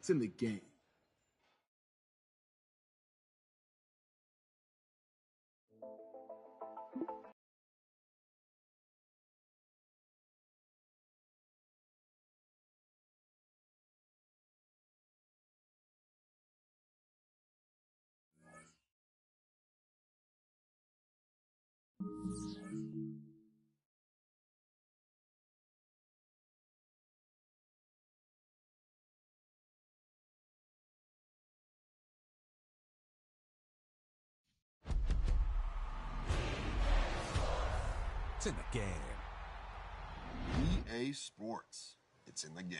It's in the game. It's in the game. EA Sports. It's in the game.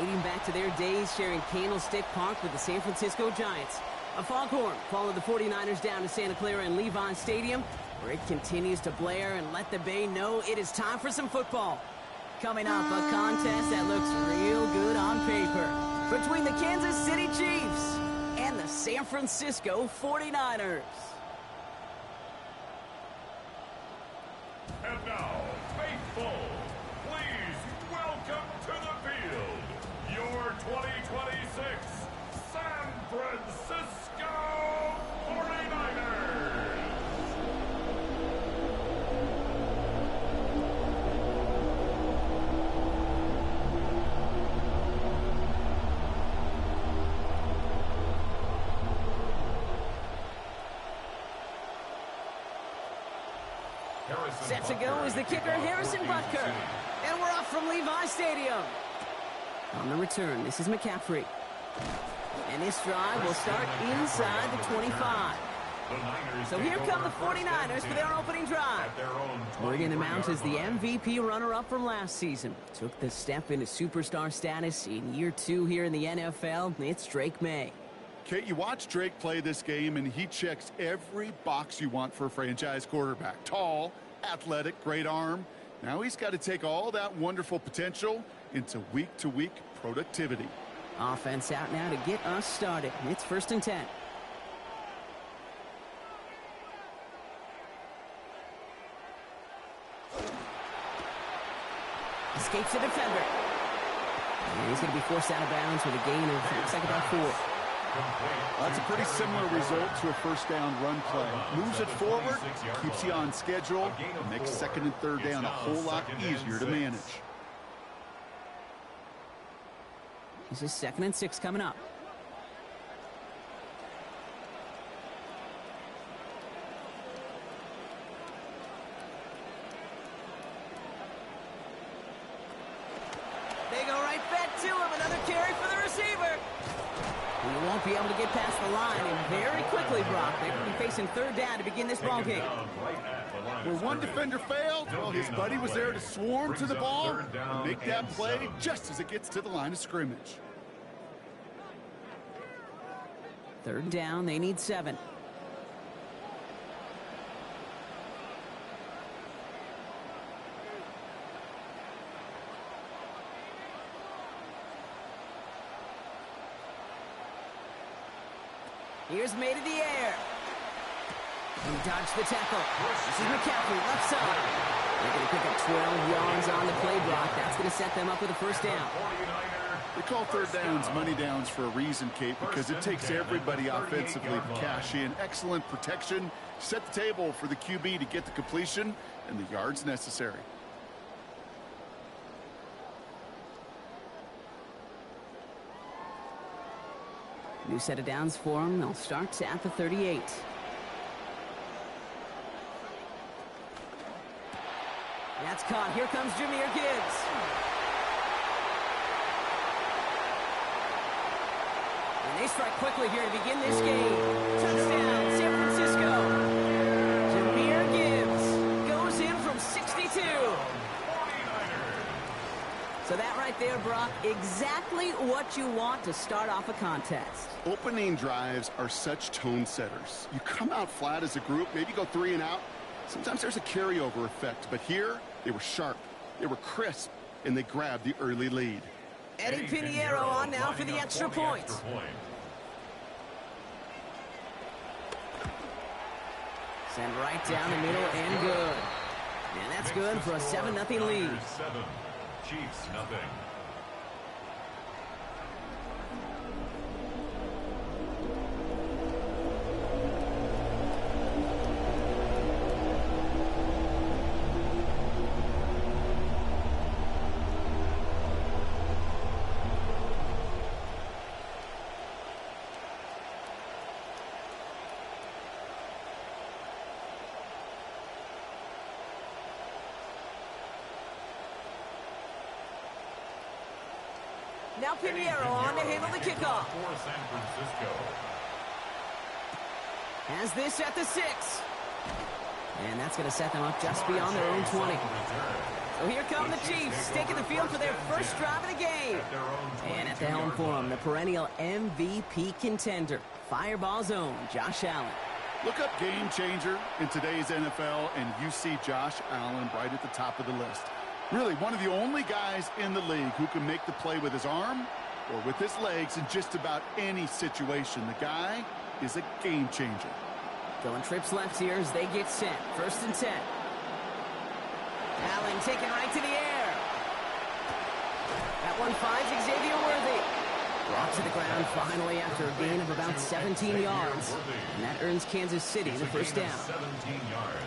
dating back to their days sharing Candlestick Park with the San Francisco Giants. A foghorn followed the 49ers down to Santa Clara and Levi Stadium, where it continues to blare and let the Bay know it is time for some football. Coming up, a contest that looks real good on paper between the Kansas City Chiefs and the San Francisco 49ers. And now, faithful, please welcome to the field your 2026 San Francisco 49ers. Set to go is the kicker, Harrison Butker. And we're off from Levi Stadium. On the return, this is McCaffrey. And this drive will start inside the 25. So here come the 49ers for their opening drive. Bringing him out as the MVP runner-up from last season. Took the step into superstar status in year 2 here in the NFL. It's Drake May. Kate, you watch Drake play this game, and he checks every box you want for a franchise quarterback. Tall, athletic, great arm. Now he's got to take all that wonderful potential into week-to-week productivity. Offense out now to get us started. It's 1st and 10. Escapes the defender. And he's going to be forced out of bounds with a gain of, looks like about 4. That's a pretty similar result to a first down run play. Moves it forward, keeps you on schedule, and makes 2nd and 3rd down a whole lot easier to manage. This is 2nd and 6 coming up. They go right back to him. Another carry for the receiver. He won't be able to get past the line, and very quickly, Brock, they're going to be facing 3rd down to begin this ball game. Where one defender failed, well, his buddy was there to swarm to the ball and make that play just as it gets to the line of scrimmage. 3rd down, they need 7. Here's May to the air. He dodged the tackle. This is McCaffrey, left side. They're going to pick up 12 yards on the play block. That's going to set them up with a 1st down. They call 3rd downs money downs for a reason, Kate, because it takes everybody offensively to cash in. Excellent protection. Set the table for the QB to get the completion and the yards necessary. New set of downs for them. They'll start at the 38. That's caught. Here comes Jahmyr Gibbs. And they strike quickly here to begin this game. Touchdown, San Francisco. Jahmyr Gibbs goes in from 62. So that right there, Brock, exactly what you want to start off a contest. Opening drives are such tone setters. You come out flat as a group, maybe go 3 and out. Sometimes there's a carryover effect, but here they were sharp, they were crisp, and they grabbed the early lead. Eddie Pinheiro on now for the extra point. Send right down the middle and good. And that's good for a 7-0 lead. Chiefs, nothing. Now Pinheiro on to handle the kickoff. For San Francisco. Has this at the 6. And that's going to set them up just beyond their own 20. So here come the Chiefs, taking the field for their first drive of the game. And at the helm for them, the perennial MVP contender, Fireball Zone, Josh Allen. Look up game changer in today's NFL, and you see Josh Allen right at the top of the list. Really, one of the only guys in the league who can make the play with his arm or with his legs in just about any situation. The guy is a game changer. Going trips left here as they get set. 1st and 10. Allen taken right to the air. That one finds Xavier Worthy. Brought to the ground finally after a gain of about 17 yards. And that earns Kansas City the first down.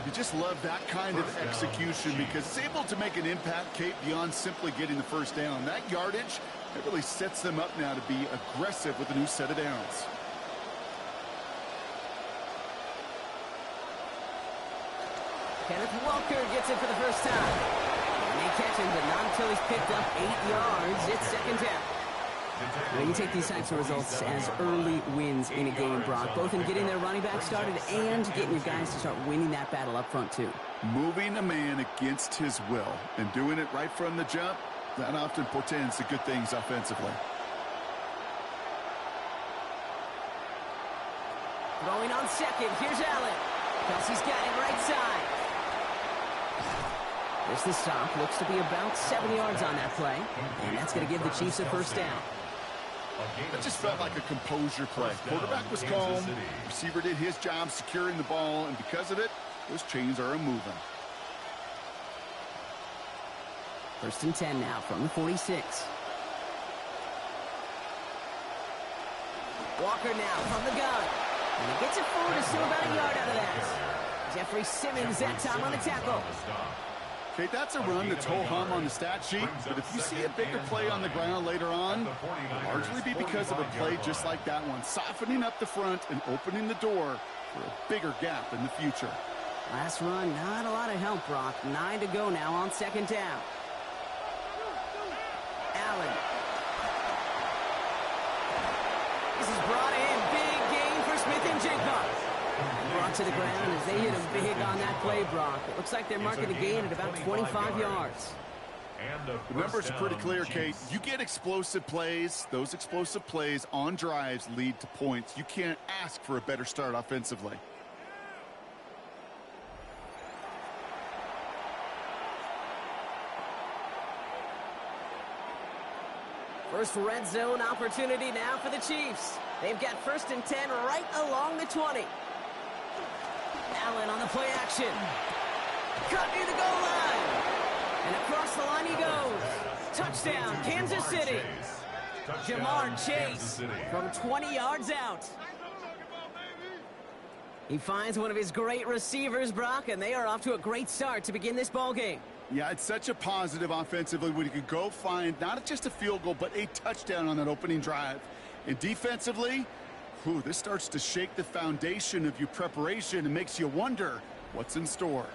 You just love that kind of execution because it's able to make an impact, Kate, beyond simply getting the first down. That yardage, it really sets them up now to be aggressive with a new set of downs. Kenneth Walker gets it for the first time. And they catch him, but not until he's picked up 8 yards. It's second down. Well, you take these types of results as early wins in a game, Brock, both in getting their running back started and getting your guys to start winning that battle up front, too. Moving a man against his will and doing it right from the jump, that often portends to good things offensively. Throwing on second. Here's Allen. Kelsey's got it right side. There's the stop. Looks to be about 7 yards on that play. And that's going to give the Chiefs a first down. That just felt like a composure play. Quarterback was calm. Receiver did his job securing the ball. And because of it, those chains are a-moving. 1st and 10 now from the 46. Walker now from the gun. And he gets it forward to still about a yard out of that. Jeffrey Simmons that time on the tackle. Okay, that's a run that's ho-hum on the stat sheet, but if you see a bigger play on the ground later on, it'll largely be because of a play just like that one, softening up the front and opening the door for a bigger gap in the future. Last run, not a lot of help, Brock. 9 to go now on second down. Allen. This is brought in. Big gain for Smith and Jigba. Brought to the ground as they hit him big on that play, Brock. It looks like they're marking a gain at about 25 yards. The numbers are pretty clear, Kate. You get explosive plays. Those explosive plays on drives lead to points. You can't ask for a better start offensively. First red zone opportunity now for the Chiefs. They've got 1st and 10 right along the 20. Allen on the play action. Cut near the goal line. And across the line he goes. Touchdown, Kansas City. Jamar Chase from 20 yards out. He finds one of his great receivers, Brock, and they are off to a great start to begin this ball game. Yeah, it's such a positive offensively when you can go find not just a field goal, but a touchdown on that opening drive. And defensively, this starts to shake the foundation of your preparation and makes you wonder what's in store.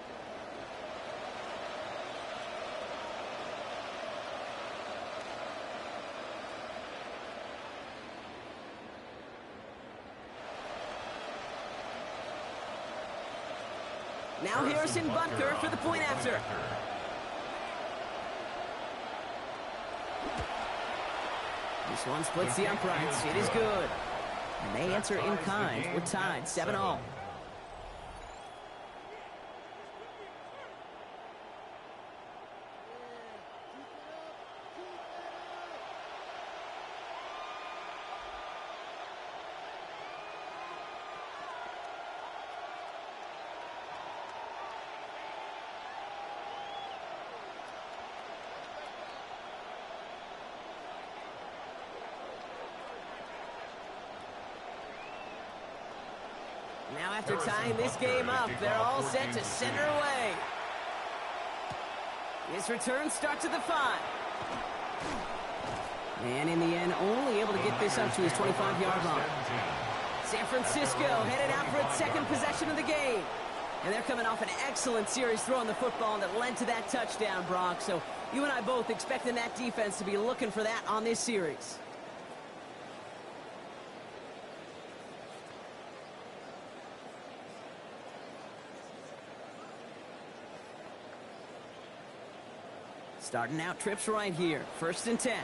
Now Harrison Butker for the point after. This one splits the uprights. It is good. And they answer in kind. We're tied 7-all. Now after tying this game up, they're all set to center away. His return starts at the 5. And in the end, only able to get this up to his 25-yard line. San Francisco headed out for its second possession of the game. And they're coming off an excellent series throwing the football that led to that touchdown, Brock. So you and I both expecting that defense to be looking for that on this series. Starting out trips right here. 1st and 10.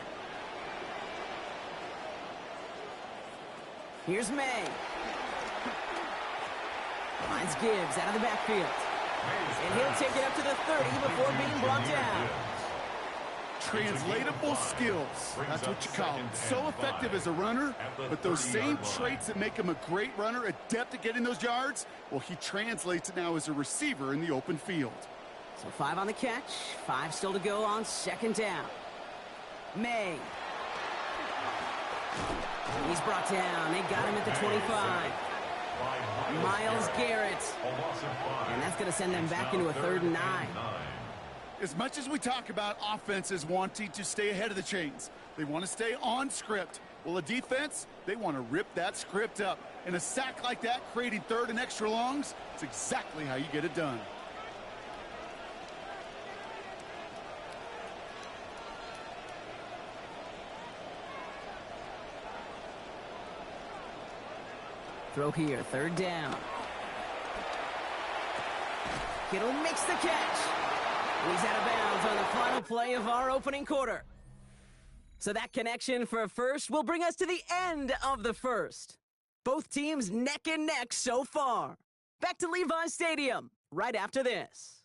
Here's May. Finds Gibbs out of the backfield. And he'll take it up to the 30 before being brought down. Translatable skills. That's what you call him. So effective as a runner, but those same traits that make him a great runner, adept at getting those yards, well, he translates it now as a receiver in the open field. So 5 on the catch, 5 still to go on 2nd down. May. He's brought down. They got him at the 25. Myles Garrett. And that's going to send them back into a 3rd and 9. As much as we talk about offenses wanting to stay ahead of the chains, they want to stay on script. Well, a defense, they want to rip that script up. And a sack like that, creating 3rd and extra longs, it's exactly how you get it done. Throw here, 3rd down. Kittle makes the catch. He's out of bounds on the final play of our opening quarter. So that connection for a first will bring us to the end of the first. Both teams neck and neck so far. Back to Levi Stadium right after this.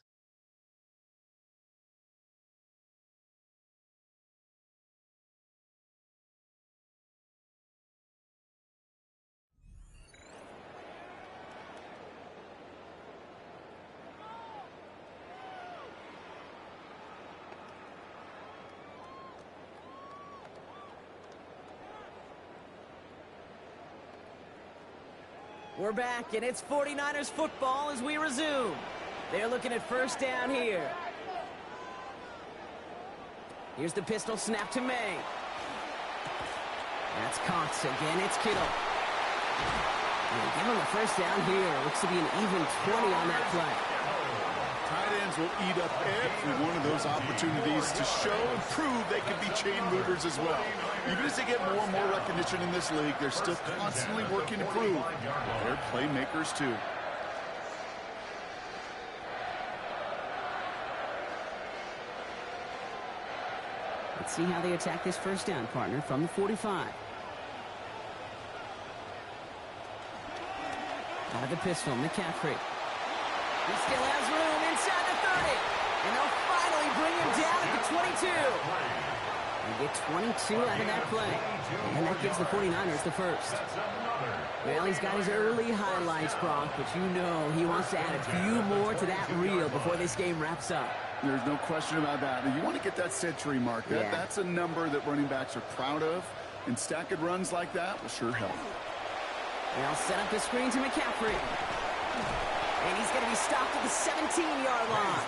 We're back, and it's 49ers football as we resume. They're looking at 1st down here. Here's the pistol snap to May. That's Cox again. It's Kittle. And give him a 1st down here. Looks to be an even 20 on that play. Tight ends will eat up every one of those opportunities to show and prove they can be chain movers as well. Even as they get more and more recognition in this league, they're still constantly working to prove they're playmakers too. Let's see how they attack this 1st down, partner, from the 45. Out of the pistol, McCaffrey. He still has room inside the 30. And they'll finally bring him down at the 22. They get 22 out of that play. And that gives the 49ers the 1st. Well, he's got his early highlights, Brock, but you know he wants to add a few more to that reel before this game wraps up. There's no question about that. You want to get that century mark. That's a number that running backs are proud of. And stacking runs like that will sure help. They'll set up the screen to McCaffrey. And he's going to be stopped at the 17-yard line.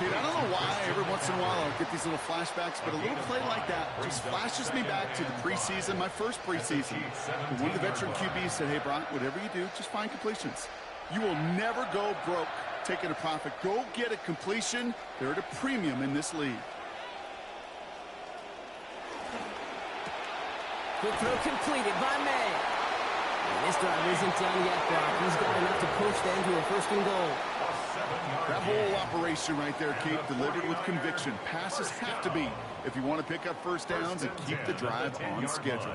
Dude, I don't know why every once in a while I'll get these little flashbacks, but a little play like that just flashes me back to the preseason, my first preseason. And one of the veteran QBs said, hey, Brock, whatever you do, just find completions. You will never go broke taking a profit. Go get a completion. They're at a premium in this league. Quick throw completed by May. And this drive isn't done yet, Brock. He's got enough to push them to a 1st and goal. That whole operation right there, Kate, delivered with conviction. Passes have to be if you want to pick up 1st downs and keep the drive on schedule.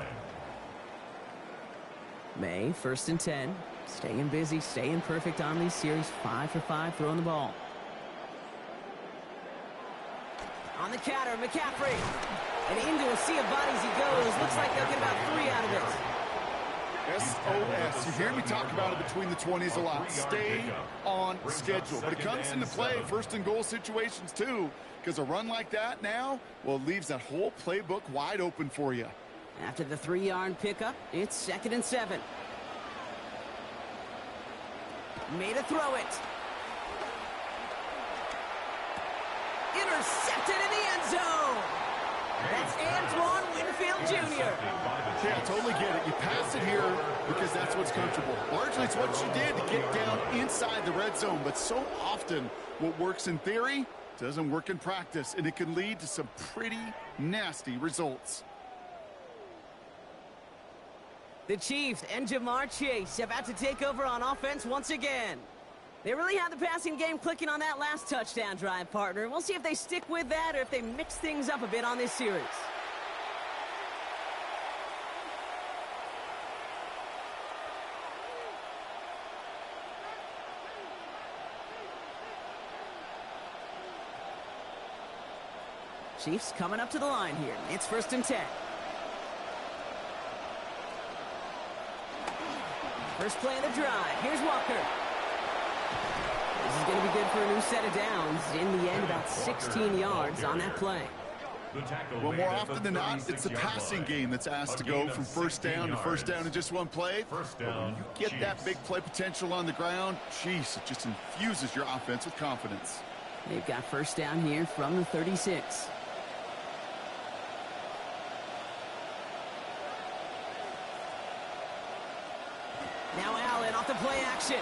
May, 1st and 10. Staying busy, staying perfect on these series. 5 for 5 throwing the ball. On the counter, McCaffrey. And into a sea of bodies he goes. Looks like they'll get about 3 out of it. SOS. You hear me talk about it between the 20s a lot. Stay on schedule. But it comes into play 1st and goal situations too. Because a run like that now, well, it leaves that whole playbook wide open for you. After the 3-yard pickup, it's 2nd and 7. Made a throw it. Intercepted in the end zone. That's Antoine Winfield Jr. Yeah, I totally get it. You pass it here because that's what's comfortable. Largely, it's what you did to get down inside the red zone. But so often, what works in theory doesn't work in practice, and it can lead to some pretty nasty results. The Chiefs and Jamar Chase about to take over on offense once again. They really had the passing game clicking on that last touchdown drive, partner. We'll see if they stick with that or if they mix things up a bit on this series. Chiefs coming up to the line here. It's 1st and 10. First play of the drive. Here's Walker. This is going to be good for a new set of downs. In the end, about 16 yards on that play. Well, more often than not, it's the passing game that's asked to go from first down to first down in just one play. First But down, when you get that big play potential on the ground, geez, it just infuses your offense with confidence. They've got first down here from the 36. Now Allen off the play action.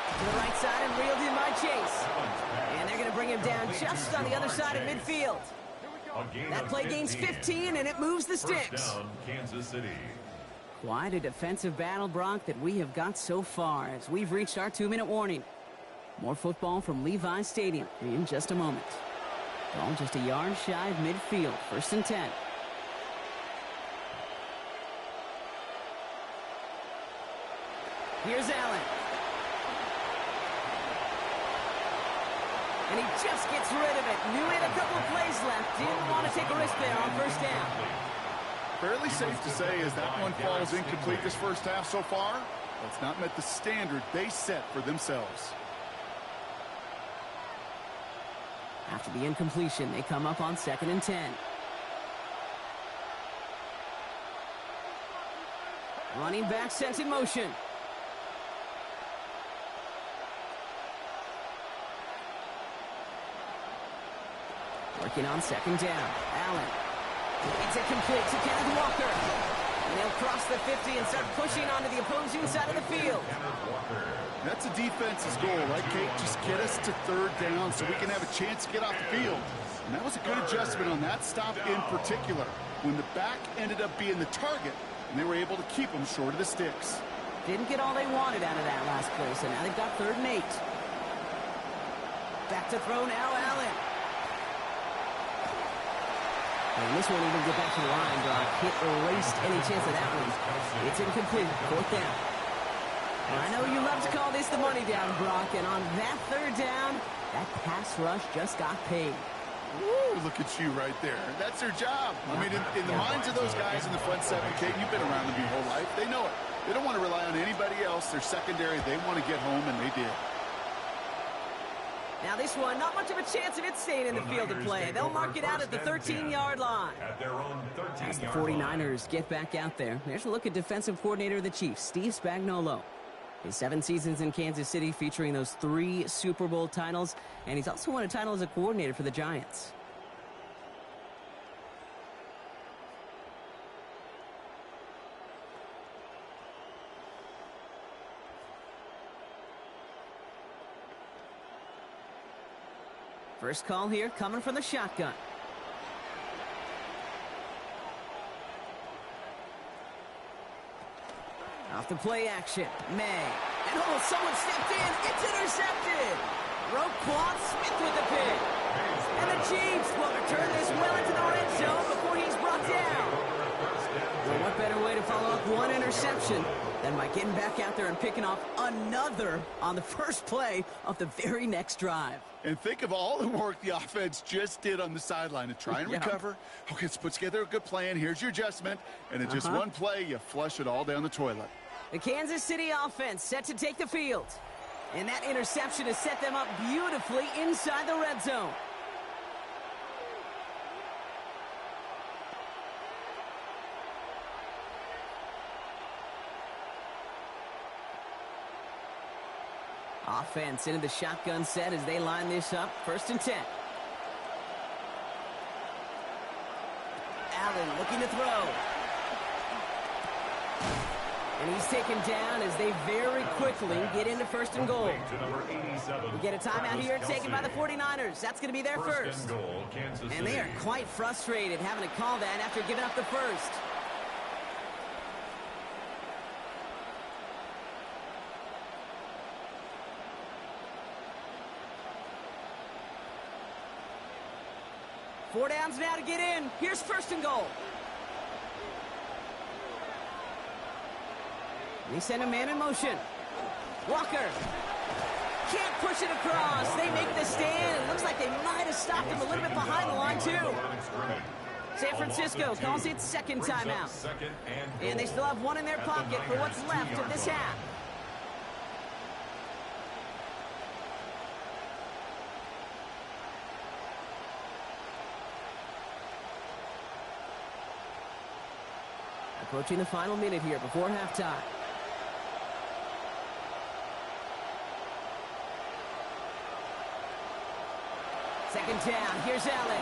To the right side and reeled in by Chase. And they're going to bring him down just on the other side of midfield. That play gains 15, and it moves the sticks. First down, Kansas City. Quite a defensive battle, Brock, that we have got so far as we've reached our 2-minute warning. More football from Levi Stadium in just a moment. Ball just a yard shy of midfield. 1st and 10. Here's Allen. And he just gets rid of it. Knew he had a couple of plays left. Didn't want to take a risk there on first down. Fairly safe to say as that one falls incomplete this first half so far, it's not met the standard they set for themselves. After the incompletion, they come up on 2nd and 10. Running back sent in motion. Working on 2nd down. Allen. It's it complete to Kenneth Walker. And they'll cross the 50 and start pushing onto the opposing side of the field. That's a defense's goal, right, Kate? Just get us to 3rd down so we can have a chance to get off the field. And that was a good adjustment on that stop in particular, when the back ended up being the target, and they were able to keep them short of the sticks. Didn't get all they wanted out of that last play, so now they've got 3rd and 8. Back to throw now, Allen. And this won't even get back to the line, Brock. Hit erased any chance of that one. It's incomplete. 4th down. Well, I know you love to call this the money down, Brock, and on that 3rd down, that pass rush just got paid. Woo, look at you right there. That's their job. I mean, in the minds of those guys in the front 7, Kate, you've been around them your whole life. They know it. They don't want to rely on anybody else. They're secondary. They want to get home, and they did. Now this one, not much of a chance of it staying in the field of play. They'll mark it out at the 13-yard line. At their own 13-yard As the 49ers get back out there, there's a look at defensive coordinator of the Chiefs, Steve Spagnuolo. His 7 seasons in Kansas City featuring those 3 Super Bowl titles, and he's also won a title as a coordinator for the Giants. First call here coming from the shotgun. Off the play action, May. And someone stepped in. It's intercepted. Roquan Smith with the pick. And the Chiefs will return this well into the red zone before he's brought down. Well, what better way to follow up one interception than by getting back out there and picking off another on the first play of the very next drive. And think of all the work the offense just did on the sideline to try and recover. Okay, let's put together a good plan. Here's your adjustment. And in just one play, you flush it all down the toilet. The Kansas City offense set to take the field. And that interception has set them up beautifully inside the red zone. Offense into the shotgun set as they line this up. 1st and 10. Allen looking to throw. And he's taken down as they very quickly get into 1st and goal. We get a timeout here taken by the 49ers. That's going to be their first. And they are quite frustrated having to call that after giving up the first. 4 downs now to get in. Here's first and goal. They send a man in motion. Walker. Can't push it across. They make the stand. It looks like they might have stopped him a little bit behind the line, too. San Francisco calls its second timeout. And they still have one in their pocket for what's left of this half. Approaching the final minute here before halftime. Second down, here's Allen.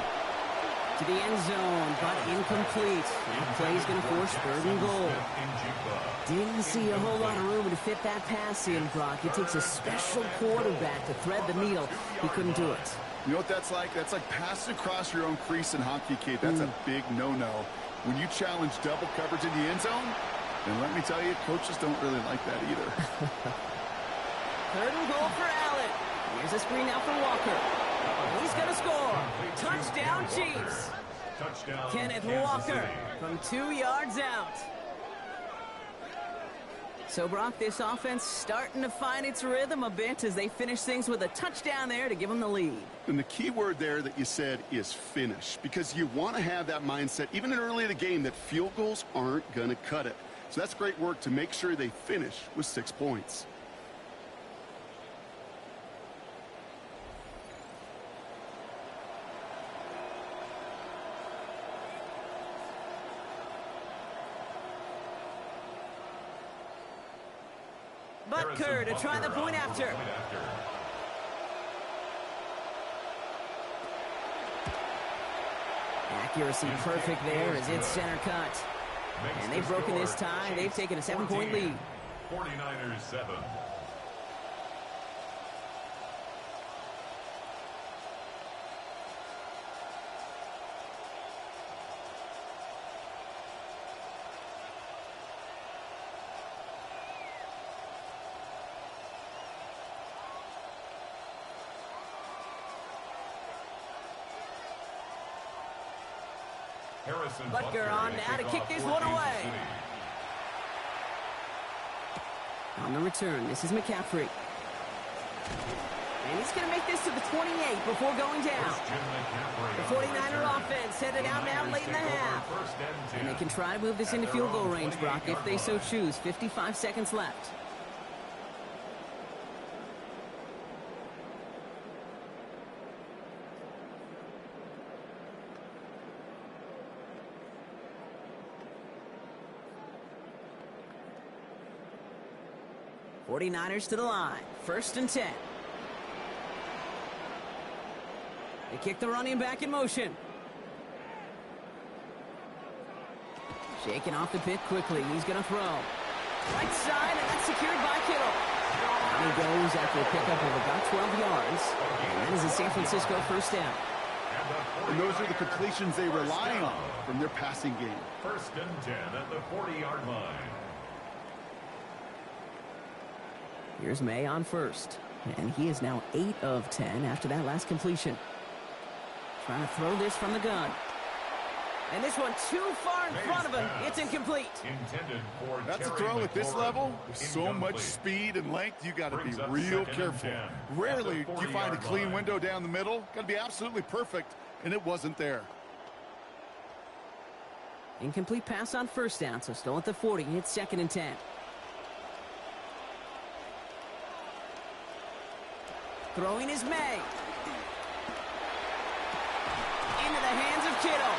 To the end zone, but incomplete. That play's going to force third and goal. Didn't see a whole lot of room to fit that pass in, Brock. It takes a special quarterback to thread the needle. He couldn't do it. You know what that's like? That's like passing across your own crease in hockey, Kate. That's a big no-no. When you challenge double coverage in the end zone, then let me tell you, coaches don't really like that either. Third and goal for Allen. Here's a screen now for Walker. He's going to score. Touchdown, Chiefs. Touchdown, Kenneth Kansas Walker City. from 2 yards out. So, Brock, this offense starting to find its rhythm a bit as they finish things with a touchdown there to give them the lead. And the key word there that you said is finish, because you want to have that mindset, even in early in the game, that field goals aren't going to cut it. So that's great work to make sure they finish with 6 points. Butker to try the point after. Accuracy perfect there as it's center cut. And they've broken this tie. They've taken a 7-point lead. 49ers 7. Butker on now to kick this one away. On the return, this is McCaffrey. And he's going to make this to the 28 before going down. The 49er offense headed out now late in the half. And they can try to move this into field goal range, Brock, if they so choose. 55 seconds left. '49ers to the line. First and 10. They kick the running back in motion. Shaking off the pit quickly. He's going to throw. Right side, and that's secured by Kittle. Down he goes after a pickup of about 12 yards. And that is a San Francisco first down. And those are the completions they rely on from their passing game. First and 10 at the 40-yard line. Here's May on first. And he is now 8 of 10 after that last completion. Trying to throw this from the gun. And this one too far in front of him. It's incomplete. Intended for That's a Terry throw at this McLaurin. level. With so much Incomplete. speed and length, you got to be Brings up real second and careful. 10 Rarely at the do you find a 40-yard clean line. window down the middle. Got to be absolutely perfect, and it wasn't there. Incomplete pass on first down, so still at the 40. It's second and 10. Throwing is May. Into the hands of Kittle.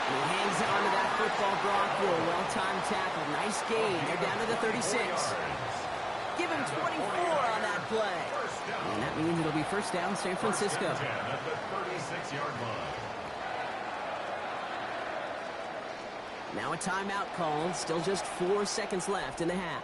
He hangs on to that football, Brock, for a well-timed tackle. Nice gain. They're down to the 36. Give him 24 on that play. And that means it'll be first down San Francisco. 10 at the 36-yard line. Now a timeout called. Still just 4 seconds left in the half.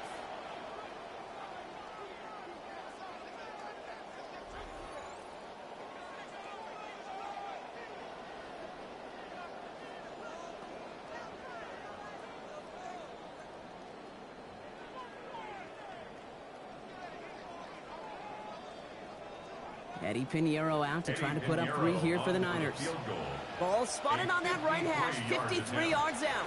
Eddie Pinheiro out to try to put up 3 here for the Niners. Ball spotted on that right hash, 53 yards out.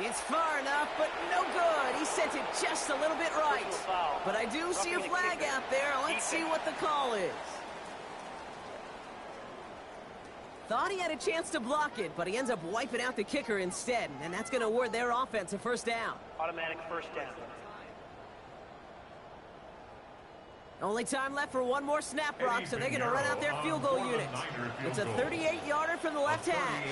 It's far enough, but no good. He sent it just a little bit right. But I do see a flag out there. Let's see what the call is. Thought he had a chance to block it, but he ends up wiping out the kicker instead, and that's going to award their offense a first down. Automatic first down. Only time left for one more snap, Brock, so they're going to run out their field goal unit. It's a 38-yarder from the left hash.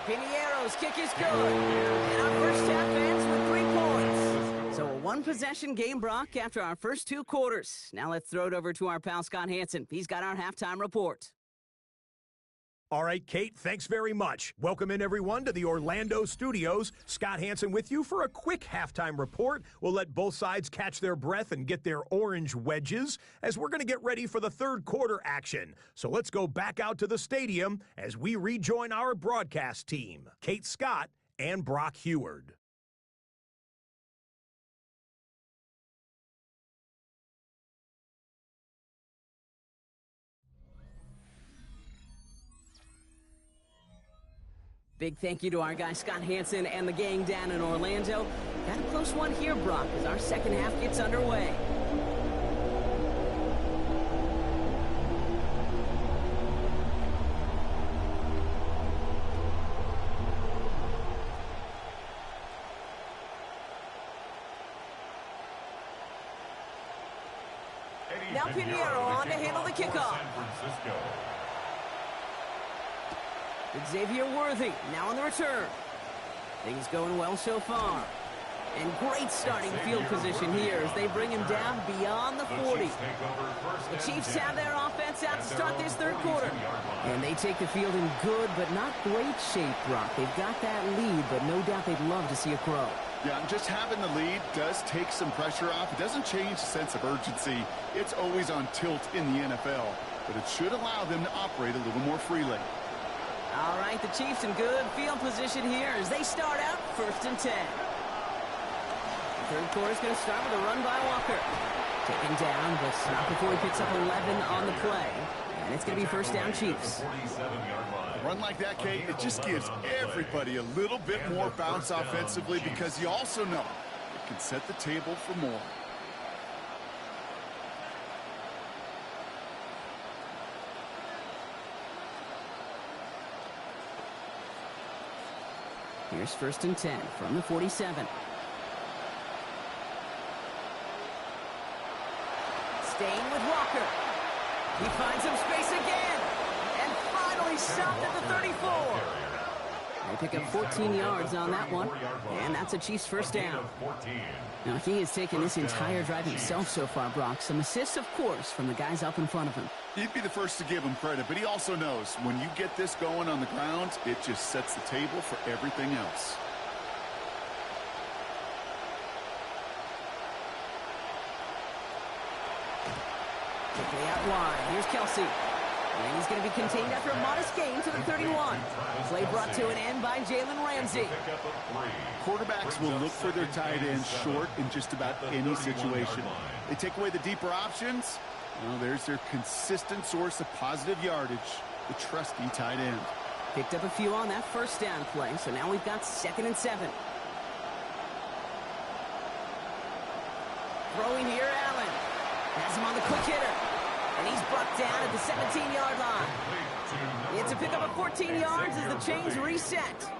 Pinheiro's kick is good. And our first half ends with 3 points. So a one-possession game, Brock, after our first 2 quarters. Now let's throw it over to our pal Scott Hanson. He's got our halftime report. All right, Kate, thanks very much. Welcome in, everyone, to the Orlando studios. Scott Hanson with you for a quick halftime report. We'll let both sides catch their breath and get their orange wedges as we're going to get ready for the third quarter action. So let's go back out to the stadium as we rejoin our broadcast team, Kate Scott and Brock Heward. Big thank you to our guy Scott Hanson and the gang down in Orlando. Got a close one here, Brock, as our second half gets underway. Now Pinheiro on to handle the kickoff. Xavier Worthy now on the return. Things going well so far. And great starting field position here as they bring him down beyond the 40. The Chiefs have their offense out to start this third quarter. And they take the field in good but not great shape, Brock. They've got that lead, but no doubt they'd love to see it grow. Yeah, and just having the lead does take some pressure off. It doesn't change the sense of urgency. It's always on tilt in the NFL, but it should allow them to operate a little more freely. All right, the Chiefs in good field position here as they start out 1st and 10. The third quarter is going to start with a run by Walker. Taken down, but not before he picks up 11 on the play. And it's going to be first down Chiefs. A run like that, Kate, it just gives everybody a little bit more bounce offensively because you also know it can set the table for more. Here's 1st and 10 from the 47. Staying with Walker. He finds some space again. And finally stopped at the 34. They pick up 14 yards on that one. And that's a Chiefs first down. Now, he has taken this entire drive himself so far, Brock. Some assists, of course, from the guys up in front of him. He'd be the first to give him credit, but he also knows when you get this going on the ground, it just sets the table for everything else. Quickly out wide. Here's Kelsey. And he's going to be contained after a modest gain to the 31. Play brought to an end by Jalen Ramsey. Quarterbacks will look for their tight ends short in just about any situation. They take away the deeper options. Well, there's their consistent source of positive yardage, the trusty tight end. Picked up a few on that first down play, so now we've got 2nd and 7. Throwing here, Allen. Has him on the quick hitter. And he's brought down at the 17-yard line. It's a pickup of 14 yards as the chains reset.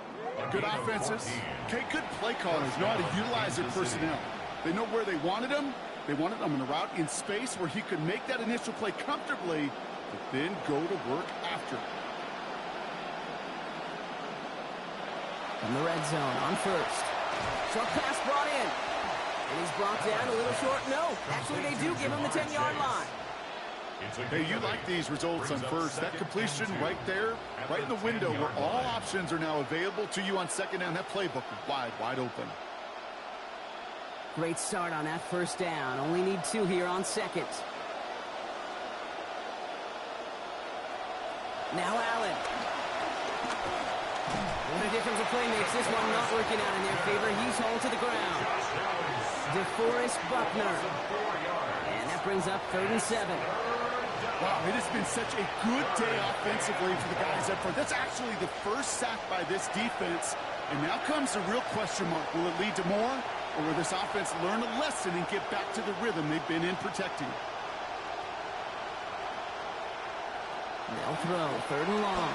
Good offenses. Okay, good play callers know how to utilize their personnel. They know where they wanted him. They wanted him in a route in space where he could make that initial play comfortably, but then go to work after. From the red zone on 1st. Short pass brought in. And he's brought down a little short. No, actually they do give him the 10-yard line. Hey, you like these results on 1st. That completion right there, right in the window where all options are now available to you on 2nd down. That playbook is wide open. Great start on that first down. Only need 2 here on 2nd. Now Allen. What a difference a play makes. This one not working out in their favor. He's hauled to the ground. DeForest Buckner. And that that brings up 3rd and 7. Wow, it has been such a good day offensively for the guys up front. That's actually the first sack by this defense. And now comes the real question mark. Will it lead to more? Or will this offense learn a lesson and get back to the rhythm they've been in protecting? They'll throw 3rd and long.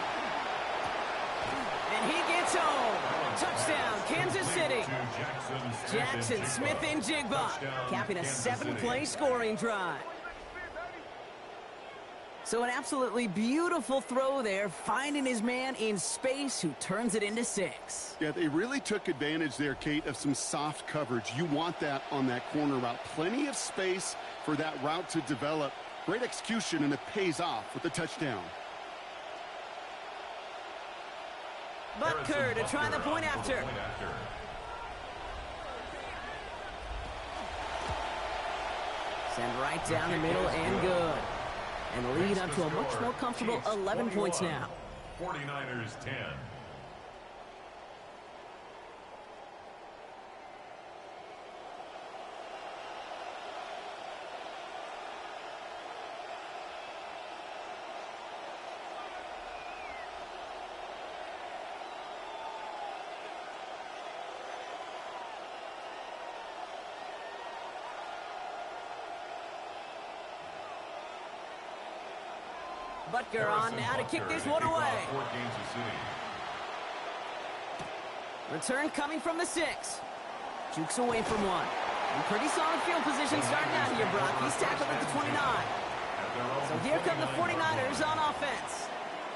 And he gets home. Touchdown, Kansas City. Jackson Smith-Njigba capping a 7-play scoring drive. So an absolutely beautiful throw there, finding his man in space who turns it into 6. Yeah, they really took advantage there, Kate, of some soft coverage. You want that on that corner route. Plenty of space for that route to develop. Great execution, and it pays off with the touchdown. Butker to try the point after. Send right down the middle and good. And lead up to a much more comfortable 11 points now. 49ers 10. Butker on now to kick this one away. Return coming from the 6. Jukes away from one. In pretty solid field position starting out here, Brock. He's tackled at the 29. So here come the 49ers on offense.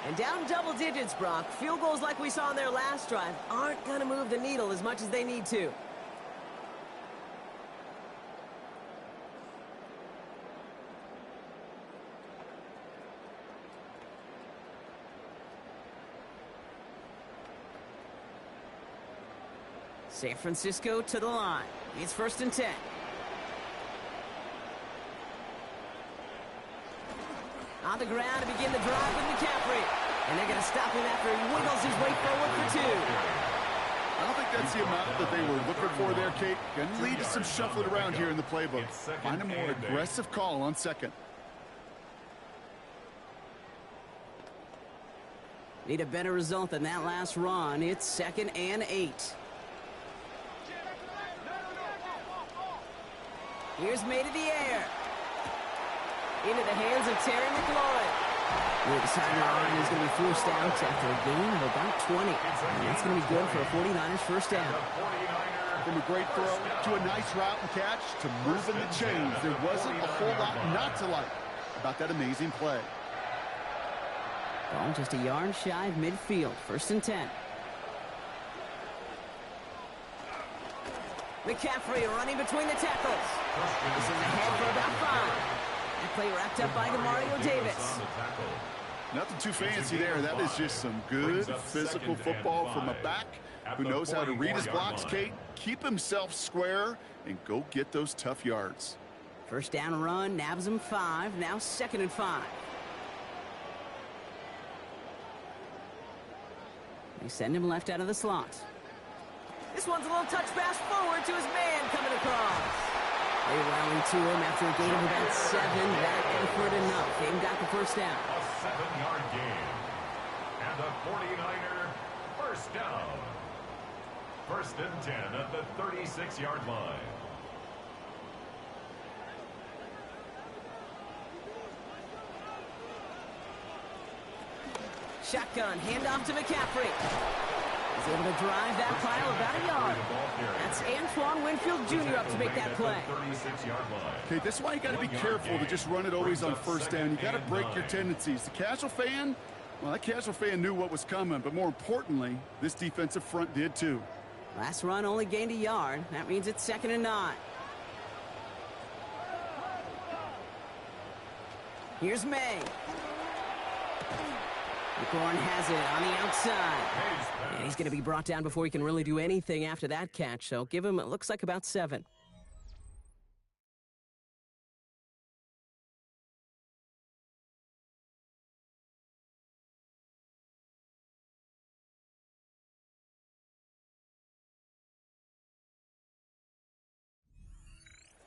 And down double digits, Brock. Field goals like we saw in their last drive aren't going to move the needle as much as they need to. San Francisco to the line. It's 1st and 10. On the ground to begin the drive with McCaffrey. And they're going to stop him after he wiggles his way forward for 2. I don't think that's the amount that they were looking for there, Kate. Going to lead to some shuffling around here in the playbook. Find a more aggressive call on 2nd. Need a better result than that last run. It's 2nd and 8. Here's made in the air. Into the hands of Terry McLaurin. The sideline is going to be forced out after a gain of about 20. And that's going to be good for a 49ers first down. From a great throw to a nice route and catch to moving the chains. There wasn't a whole lot not to like about that amazing play. Ball just a yard shy of midfield. 1st and 10. McCaffrey running between the tackles. This is ahead for about 5. That play wrapped up by Mario Davis. Nothing too fancy there. That is just some good physical football from a back who knows how to read his blocks, Kate, keep himself square, and go get those tough yards. First down run, nabs him 5. Now 2nd and 5. They send him left out of the slot. This one's a little touch pass forward to his man coming across. They rally to him after a gain of about 7. That effort enough. They got the first down. A 7-yard gain. And the 49er first down. 1st and 10 at the 36-yard line. Shotgun, handoff to McCaffrey. He's able to drive that pile about a yard. That's Antoine Winfield Jr. up to make that play. Okay, this is why you got to be careful to just run it always on first down. You got to break your tendencies. The casual fan, well, that casual fan knew what was coming, but more importantly, this defensive front did too. Last run only gained a yard. That means it's 2nd and 9. Here's May. McLaurin has it on the outside. And he's going to be brought down before he can really do anything after that catch. So give him, it looks like about 7.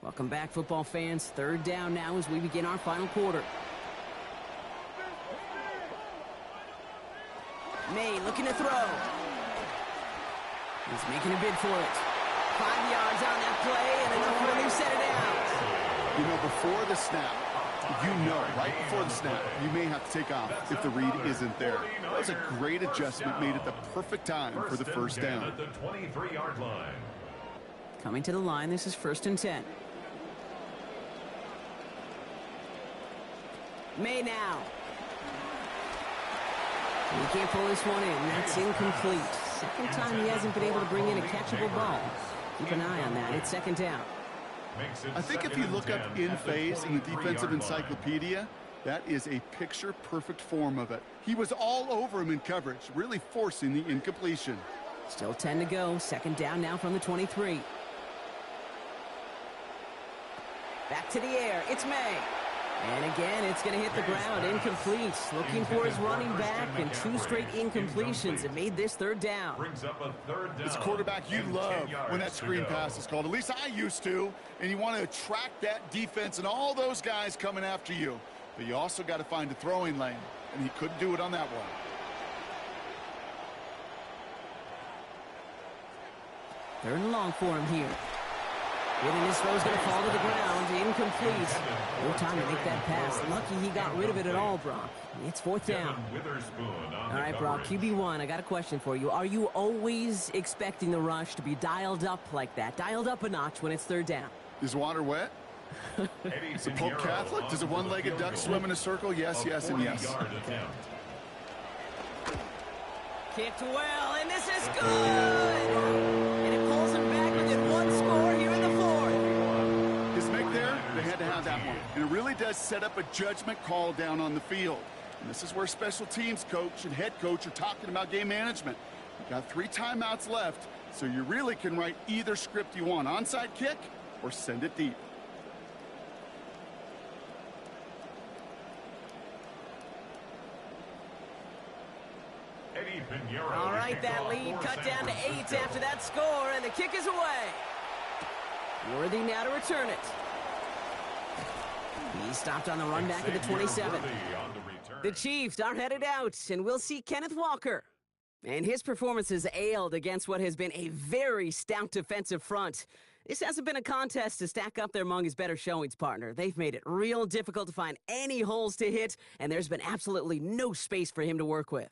Well, Welcome back, football fans. Third down now as we begin our final quarter. May looking to throw. He's making a bid for it. 5 yards on that play, and enough for him to set it out. You know, before the snap, right before the snap, you may have to take off if the read isn't there. That was a great adjustment made at the perfect time for the first down. At the 23-yard line. Coming to the line, this is 1st and 10. May now. He can't pull this one in. That's incomplete. Second time he hasn't been able to bring in a catchable ball. Keep an eye on that. It's 2nd down. I think if you look up in phase in the defensive encyclopedia, that is a picture-perfect form of it. He was all over him in coverage, really forcing the incompletion. Still 10 to go. 2nd down now from the 23. Back to the air. It's May. And again, it's going to hit the ground. Incomplete. Looking for his running back, and 2 straight incompletions have made this 3rd down. Brings up a 3rd down. As a quarterback, you love when that screen pass is called. At least I used to. And you want to attract that defense and all those guys coming after you. But you also got to find a throwing lane. And he couldn't do it on that one. Third and long for him here. And his throw's going to fall to the ground. Incomplete. No time to make that pass. Lucky he got rid of it at all, Brock. It's 4th down. All right, Brock, QB1, I got a question for you. Are you always expecting the rush to be dialed up like that? Dialed up a notch when it's 3rd down? Is water wet? Is it Pope Catholic? Does a one-legged duck swim in a circle? Yes, yes, and yes. Kicked well, and this is good! And it pulls him back within 1 score here in the 4th. His make there, they had to have that one. And it really does set up a judgment call down on the field. And this is where special teams coach and head coach are talking about game management. You got 3 timeouts left, so you really can write either script you want. Onside kick or send it deep. All right, that lead cut down to 8 after that score, and the kick is away. Worthy now to return it. He stopped on the run back at the 27. The Chiefs are headed out, and we'll see Kenneth Walker. And his performance has ailed against what has been a very stout defensive front. This hasn't been a contest to stack up there among his better showings, partner. They've made it real difficult to find any holes to hit, and there's been absolutely no space for him to work with.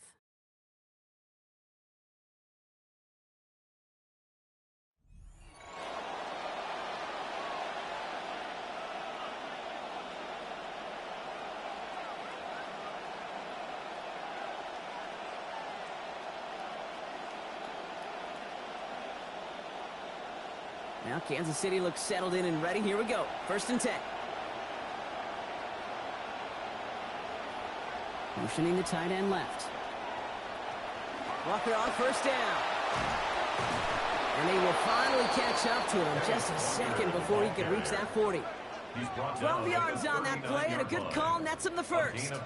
Now Kansas City looks settled in and ready. Here we go. 1st and 10. Motioning the tight end left. Walker on 1st down. And they will finally catch up to him just a second before he could reach that 40. 12 yards on that play, and a good call nets him the 1st.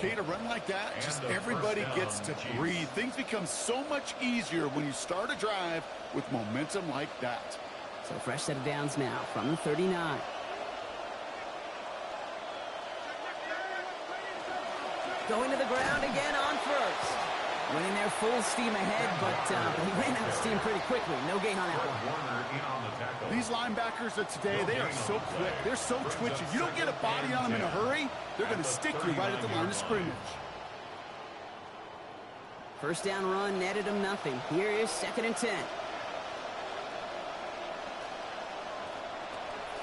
Kate, a run like that, just everybody gets to breathe. Things become so much easier when you start a drive with momentum like that. So fresh set of downs now from the 39. Going to the ground again on 1st. Winning there full steam ahead, but he ran out of steam pretty quickly. No gain on that one. These linebackers of today, they are so quick. They're so twitchy. You don't get a body on them in a hurry, they're going to stick you right at the line of scrimmage. 1st down run netted him nothing. Here is 2nd and 10.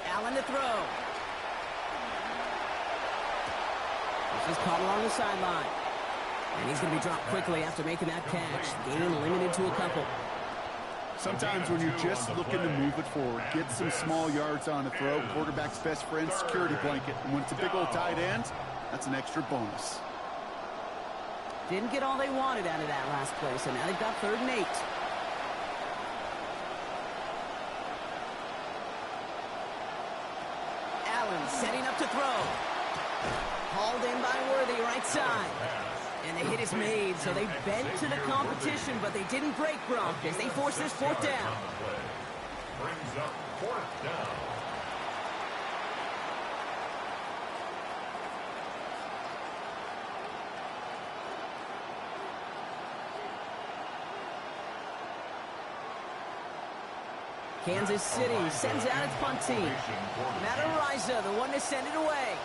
Allen to throw. This is caught along the sideline. And he's going to be dropped quickly after making that catch. Gain limited to a couple. Sometimes when you're just looking to move it forward, get some small yards on a throw, quarterback's best friend, security blanket. And when it's a big old tight end, that's an extra bonus. Didn't get all they wanted out of that last play, so now they've got 3rd and 8. Allen setting up to throw. Hauled in by Worthy, right side. And the hit is made, so they bent to the competition, but they didn't break, Brock, as they force this 4th down. Brings up 4th down. Kansas City sends out its punt team. Matt Araiza, the one to send it away.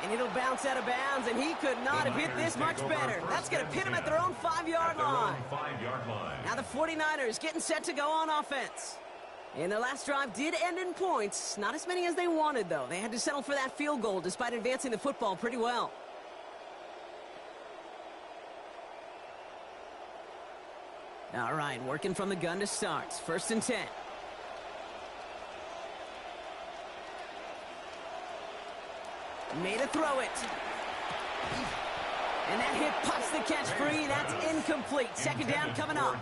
And it'll bounce out of bounds, and he could not have hit this much better. That's going to pin him at their own 5-yard line. Now the 49ers getting set to go on offense. And their last drive did end in points. Not as many as they wanted, though. They had to settle for that field goal despite advancing the football pretty well. All right, working from the gun to start. 1st and 10. Made a throw it. And that hit pops the catch free. That's incomplete. 2nd down coming up.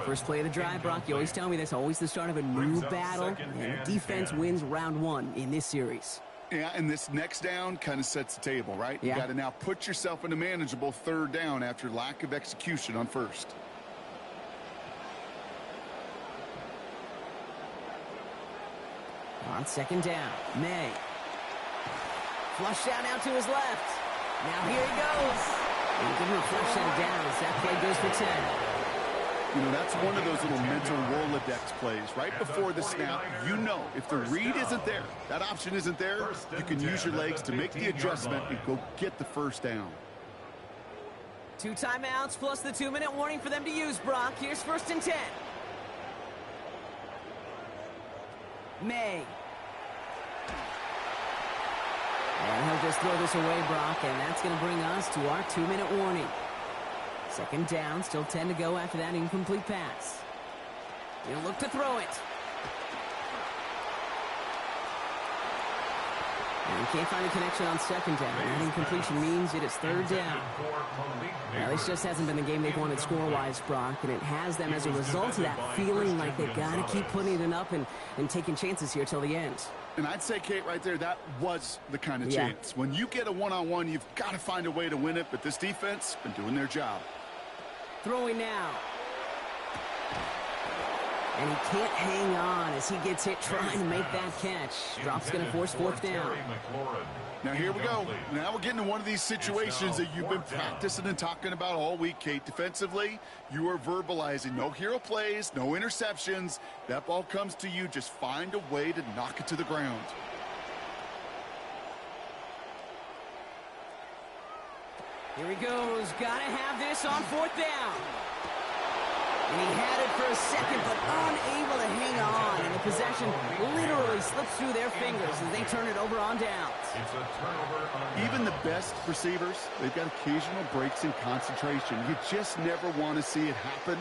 First play of the drive, Brock. You always tell me that's always the start of a new battle. And defense wins round 1 in this series. Yeah, and this next down kind of sets the table, right? Yeah. You got to now put yourself in a manageable 3rd down after lack of execution on 1st. On 2nd down, May. Flush down out to his left. Now here he goes. He didn't flush that down as that play goes for 10. You know, that's one of those little mental Rolodex plays. Right before the snap, you know if the read isn't there, that option isn't there, you can use your legs to make the adjustment and go get the 1st down. 2 timeouts plus the 2-minute warning for them to use, Brock. Here's 1st and 10. May. And he'll just throw this away, Brock, and that's going to bring us to our 2-minute warning. 2nd down, still 10 to go after that incomplete pass. He'll look to throw it. And he can't find a connection on 2nd down. That incompletion means it is 3rd down. Now, this just hasn't been the game they've wanted score-wise, Brock, and it has them as a result of that feeling like they've got to keep putting it up and taking chances here till the end. And I'd say, Kate, right there, that was the kind of chance. When you get a one-on-one, you've got to find a way to win it, but this defense has been doing their job. Throwing now. And he can't hang on as he gets hit trying to make that catch. Drop's going to force 4th down. Now here we go. Now we're getting to one of these situations that you've been practicing and talking about all week, Kate. Defensively, you are verbalizing no hero plays, no interceptions. That ball comes to you. Just find a way to knock it to the ground. Here he goes. Got to have this on 4th down. And he had it for a second, but unable to hang on. And the possession literally slips through their fingers as they turn it over on downs. It's a turnover on Even the best receivers, they've got occasional breaks in concentration. You just never want to see it happen.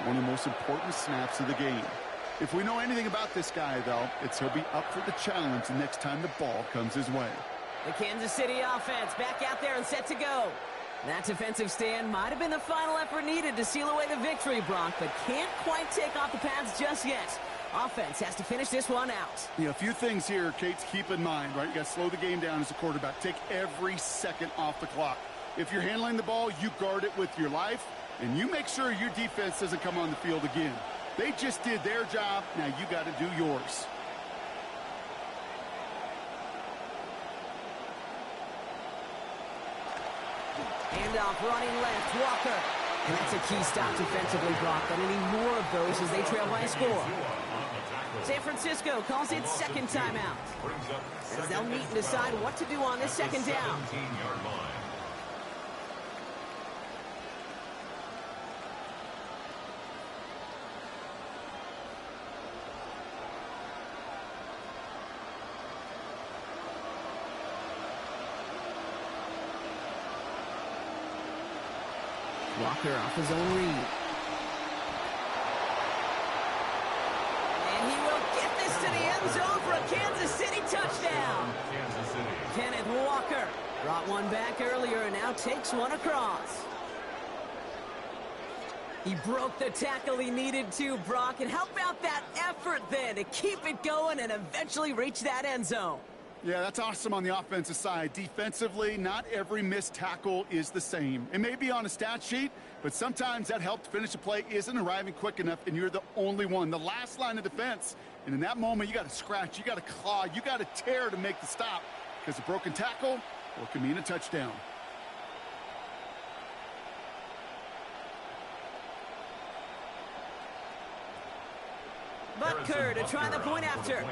One of the most important snaps of the game. If we know anything about this guy, though, it's he'll be up for the challenge the next time the ball comes his way. The Kansas City offense back out there and set to go. That defensive stand might have been the final effort needed to seal away the victory, Brock, but can't quite take off the pads just yet. Offense has to finish this one out. Yeah, a few things here, Kate, to keep in mind, right? You got to slow the game down as a quarterback. Take every second off the clock. If you're handling the ball, you guard it with your life, and you make sure your defense doesn't come on the field again. They just did their job. Now you got to do yours. Handoff running left, Walker. And that's a key stop defensively, Brock. But any more of those as they trail by a score. San Francisco calls it 2nd timeout. As they'll meet and decide what to do on this 2nd down. Walker off his own read. And he will get this to the end zone for a Kansas City touchdown. Kansas City. Kenneth Walker brought one back earlier and now takes one across. He broke the tackle he needed to, Brock, and help out that effort then to keep it going and eventually reach that end zone. Yeah, that's awesome on the offensive side. Defensively, not every missed tackle is the same. It may be on a stat sheet, but sometimes that help to finish a play isn't arriving quick enough, and you're the only one, the last line of defense. And in that moment, you got to scratch, you got to claw, you got to tear to make the stop, because a broken tackle, well, it can mean a touchdown. Butker to try the point after.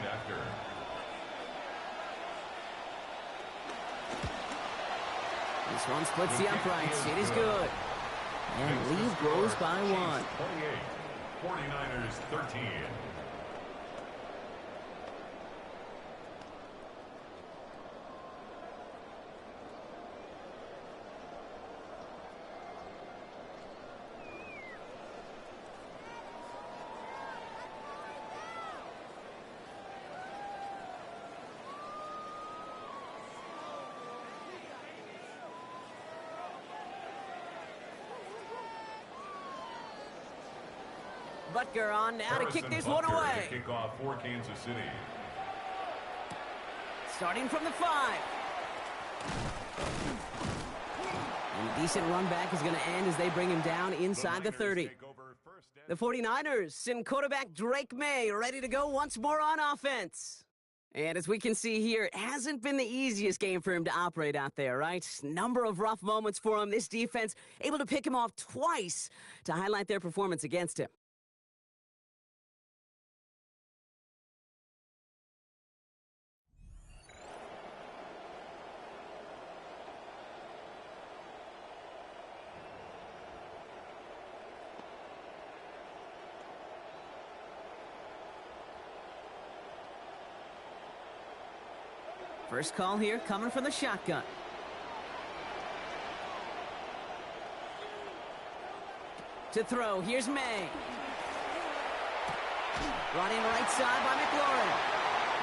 This one splits the uprights. It is good. And lead grows by 1. 28, 49ers 13. Butker on now to kick this one away. Kickoff for Kansas City. Starting from the 5. And a decent run back is going to end as they bring him down inside the 30. The 49ers send quarterback Drake May ready to go once more on offense. And as we can see here, it hasn't been the easiest game for him to operate out there, right? Number of rough moments for him. This defense able to pick him off twice to highlight their performance against him. First call here coming from the shotgun. To throw, here's May. Brought in right side by McLaurin.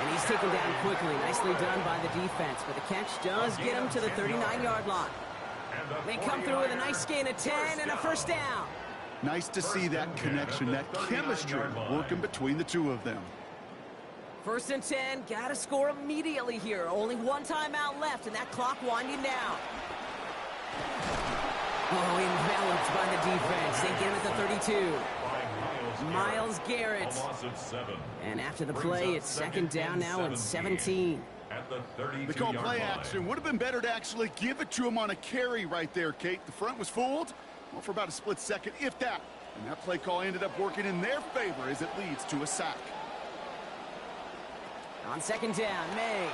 And he's taken down quickly. Nicely done by the defense. But the catch does get him to the 39-yard line. They come through with a nice gain of 10 and a first down. Nice to see that connection, that chemistry working between the two of them. First and 10, got to score immediately here. Only one timeout left, and that clock winding down. Oh, enveloped by the defense. They get him at the 32. Myles Garrett. And after the play, it's second down now at 17. They call play action. Would have been better to actually give it to him on a carry right there, Kate. The front was fooled, well, for about a split second, if that. And that play call ended up working in their favor as it leads to a sack. On second down, May.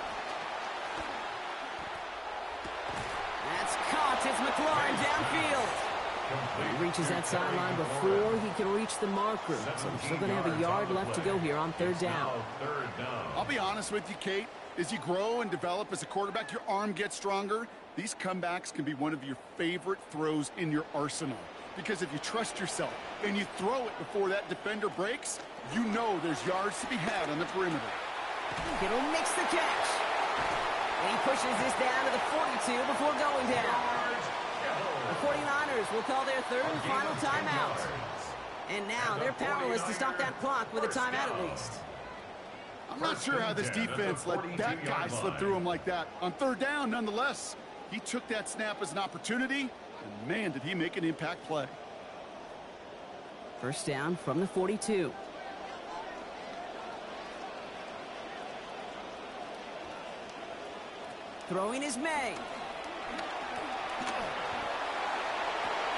That's caught. It's McLaurin downfield. He reaches that sideline before he can reach the marker. So we're still going to have a yard left to go here on third down. I'll be honest with you, Kate. As you grow and develop as a quarterback, your arm gets stronger. These comebacks can be one of your favorite throws in your arsenal. Because if you trust yourself and you throw it before that defender breaks, you know there's yards to be had on the perimeter. Kittle makes the catch. And he pushes this down to the 42 before going down. The 49ers will call their third and final timeout. And now they're powerless to stop that clock with a timeout at least. I'm not sure how this defense let that guy slip through him like that. On third down, nonetheless, he took that snap as an opportunity, and man, did he make an impact play. First down from the 42. Throwing is May.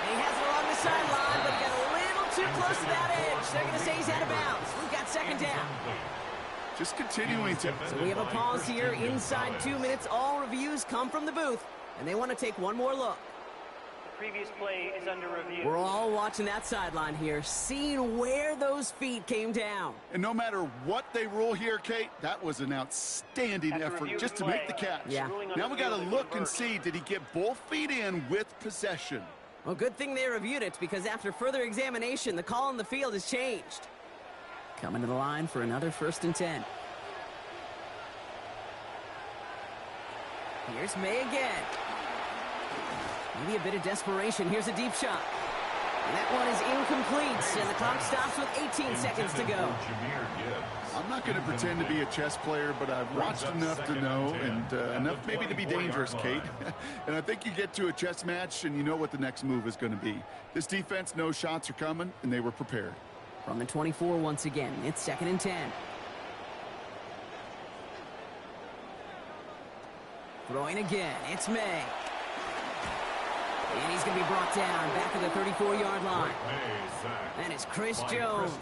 He has it along the sideline, but he got a little too close to that edge. They're going to say he's out of bounds. We've got second down. Just continuing to... So we have a pause here inside 2 minutes. All reviews come from the booth, and they want to take one more look. Previous play is under review. We're all watching that sideline here, seeing where those feet came down. And no matter what they rule here, Kate, that was an outstanding effort just to make the catch. Yeah. Now we got to look and see, did he get both feet in with possession? Well, good thing they reviewed it, because after further examination, the call on the field has changed. Coming to the line for another first and 10. Here's May again. Maybe a bit of desperation. Here's a deep shot. And that one is incomplete, and the clock stops with 18 seconds to go. I'm not going to pretend to be a chess player, but I've watched enough to know, and enough maybe to be dangerous, Kate. And I think you get to a chess match, and you know what the next move is going to be. This defense knows shots are coming, and they were prepared. From the 24 once again, it's second and 10. Throwing again, it's May. And he's going to be brought down back at the 34-yard line. And it's Chris Jones.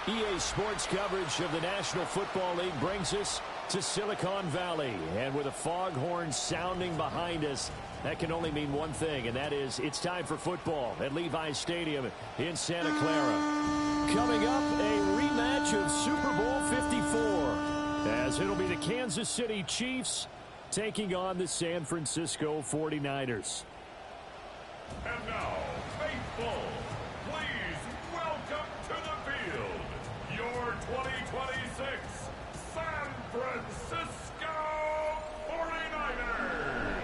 EA Sports coverage of the National Football League brings us to Silicon Valley. And with a foghorn sounding behind us, that can only mean one thing, and that is it's time for football at Levi's Stadium in Santa Clara. Coming up, a rematch of Super Bowl 54, as it'll be the Kansas City Chiefs taking on the San Francisco 49ers. And now, faithful, please welcome to the field your 2026 San Francisco 49ers.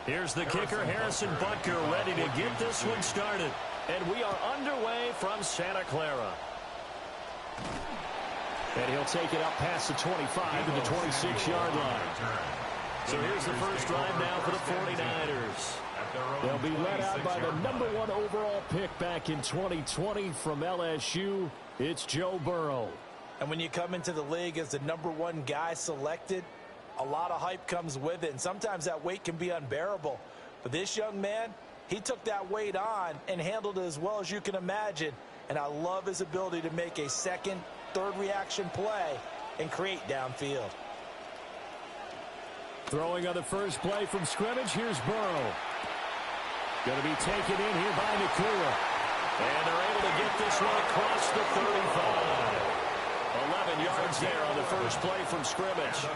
Here's the kicker, Harrison Butker, ready to get this one started. And we are underway from Santa Clara. And he'll take it up past the 25 to the 26-yard line. So here's the first drive now for the 49ers. They'll be led out by the #1 overall pick back in 2020 from LSU. It's Joe Burrow. And when you come into the league as the #1 guy selected, a lot of hype comes with it, and sometimes that weight can be unbearable. But this young man, he took that weight on and handled it as well as you can imagine. And I love his ability to make a second, third reaction play and create downfield. Throwing on the first play from scrimmage, here's Burrow. Going to be taken in here by Nakua. And they're able to get this one across the 35. 11 yards there on the first play from scrimmage.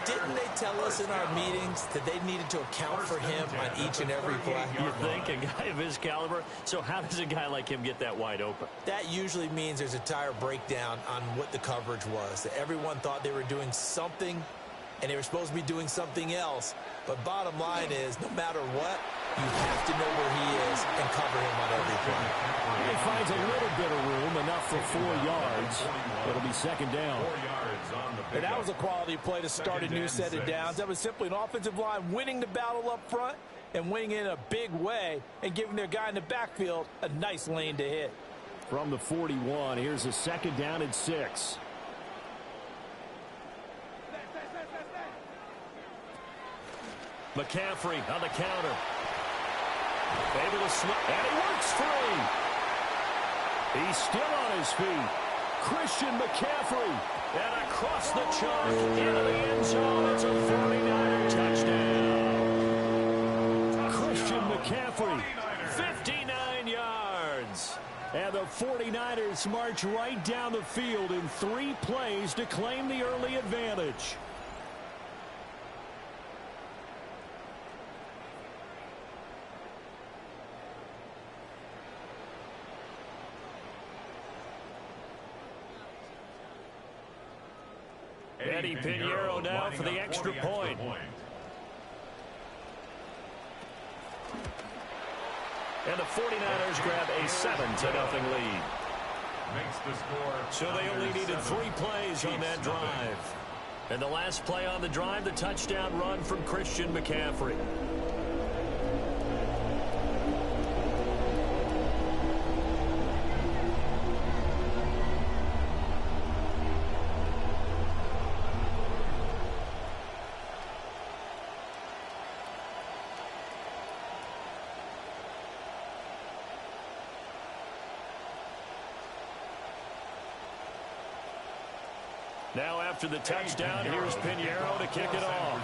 Didn't they tell us in our meetings that they needed to account for him on each and every play? You think, a guy of his caliber? So how does a guy like him get that wide open? That usually means there's a tire breakdown on what the coverage was. That everyone thought they were doing something, and they were supposed to be doing something else. But bottom line is, no matter what, you have to know where he is and cover him on every play. He finds a little bit of room, enough for 4 yards. It'll be second down. And that was a quality play to start a new set of downs. That was simply an offensive line winning the battle up front and winning in a big way and giving their guy in the backfield a nice lane to hit. From the 41, here's a second down and 6. McCaffrey on the counter. Able to slip, and he works free. He's still on his feet. Christian McCaffrey. And across the chalk into the end zone. It's a 49er touchdown. Christian McCaffrey, 59 yards. And the 49ers march right down the field in 3 plays to claim the early advantage. Eddie Pinheiro now for the extra point. And the 49ers grab a 7-0 lead. Makes the score. So they only needed 3 plays on that drive. And the last play on the drive, the touchdown run from Christian McCaffrey. Now after the touchdown, here's Pinheiro to kick it off.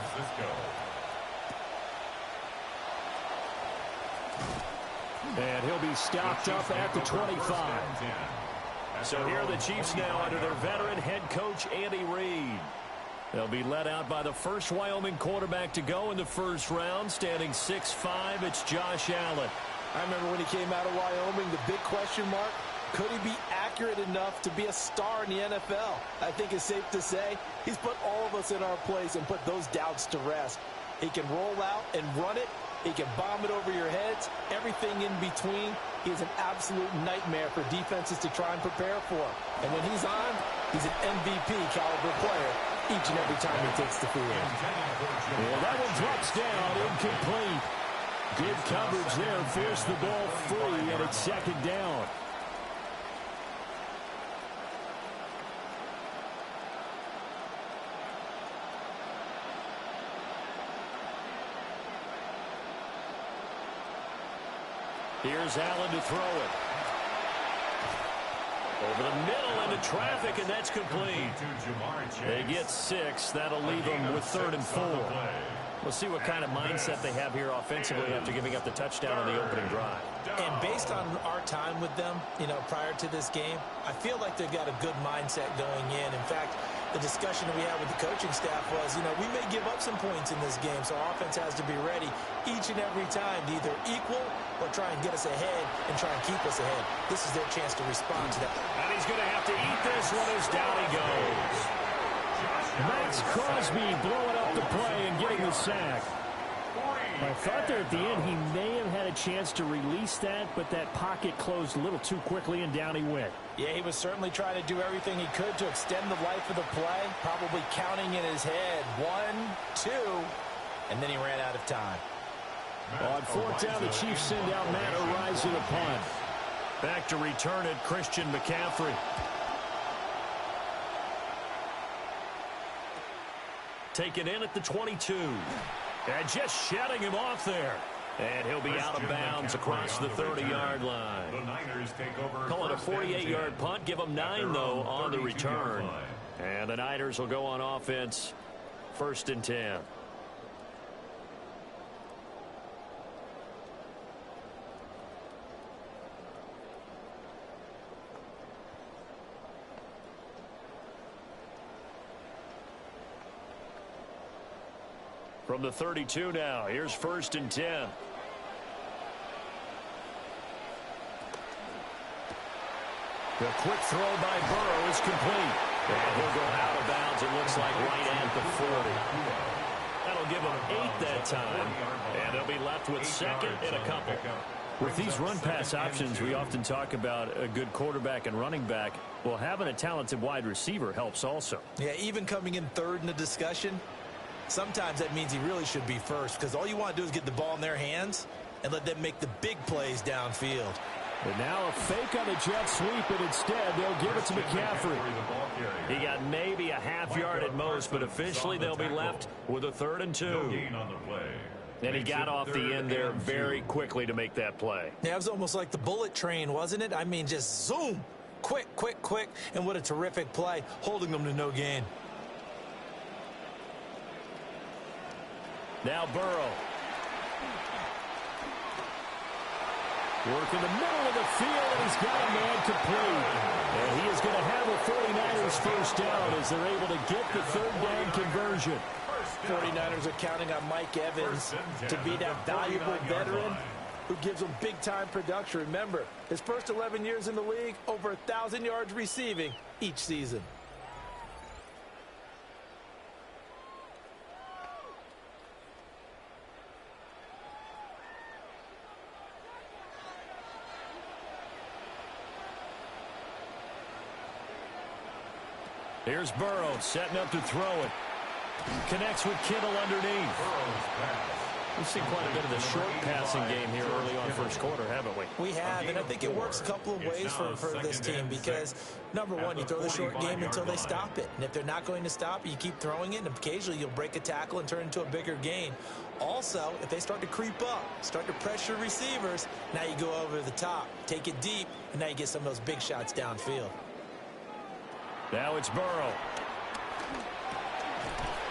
And he'll be stopped up at the 25. So here are the Chiefs now under their veteran head coach, Andy Reid. They'll be led out by the first Wyoming quarterback to go in the first round, standing 6'5". It's Josh Allen. I remember when he came out of Wyoming, the big question mark, could he be accurate enough to be a star in the NFL? I think it's safe to say he's put all of us in our place and put those doubts to rest. He can roll out and run it. He can bomb it over your heads. Everything in between. He's an absolute nightmare for defenses to try and prepare for. And when he's on, he's an MVP caliber player each and every time he takes the field. Well, that one drops down, incomplete. Good coverage there, forced the ball free, and it's second down. Here's Allen to throw it. Over the middle into traffic, and that's complete. They get 6. That'll leave them with 3rd and 4. We'll see what kind of mindset they have here offensively after giving up the touchdown on the opening drive. And based on our time with them, prior to this game, I feel like they've got a good mindset going in. In fact, the discussion we had with the coaching staff was, we may give up some points in this game, so our offense has to be ready each and every time to either equal or try and get us ahead and try and keep us ahead. This is their chance to respond to that. And he's going to have to eat this one as down he goes. Max Crosby blowing up the play and getting the sack. I thought there at the end he may have had a chance to release that, but that pocket closed a little too quickly and down he went. Yeah, he was certainly trying to do everything he could to extend the life of the play, probably counting in his head 1, 2, and then he ran out of time. On 4th down, the Chiefs send out Matt Araiza to punt. Back to return it, Christian McCaffrey. Taken in at the 22. And just shutting him off there. And he'll be out of bounds across the 30-yard line. Call it a 48-yard punt. Give them 9, though, on the return. And the Niners will go on offense. 1st and 10. From the 32 now, here's 1st and 10. The quick throw by Burrow is complete. And he'll go out of bounds, it looks like, right at the 40. That'll give them 8 that time. And they'll be left with 2nd and a couple. With these run-pass options, we often talk about a good quarterback and running back. Well, having a talented wide receiver helps also. Yeah, even coming in 3rd in the discussion, sometimes that means he really should be first, because all you want to do is get the ball in their hands and let them make the big plays downfield. But now a fake on the jet sweep, and instead they'll give it to McCaffrey. He got maybe a half yard at most, but officially they'll be left with a 3rd and 2. And he got off the end there very quickly to make that play. Yeah, it was almost like the bullet train, wasn't it? I mean, just zoom, quick, quick, quick, and what a terrific play, holding them to no gain. Now Burrow. Work in the middle of the field, and he's got a man complete. And he is going to have the 49ers first down as they're able to get the 3rd down conversion. 49ers are counting on Mike Evans to be that valuable veteran who gives them big-time production. Remember, his first 11 years in the league, over 1,000 yards receiving each season. Here's Burrow setting up to throw it. Connects with Kittle underneath. We've seen quite a bit of the short passing game here early on first quarter, haven't we? We have, and I think it works a couple of ways for this team because, number one, you throw the short game until they stop it. And if they're not going to stop it, you keep throwing it, and occasionally you'll break a tackle and turn it into a bigger gain. Also, if they start to creep up, start to pressure receivers, now you go over the top, take it deep, and now you get some of those big shots downfield. Now it's Burrow.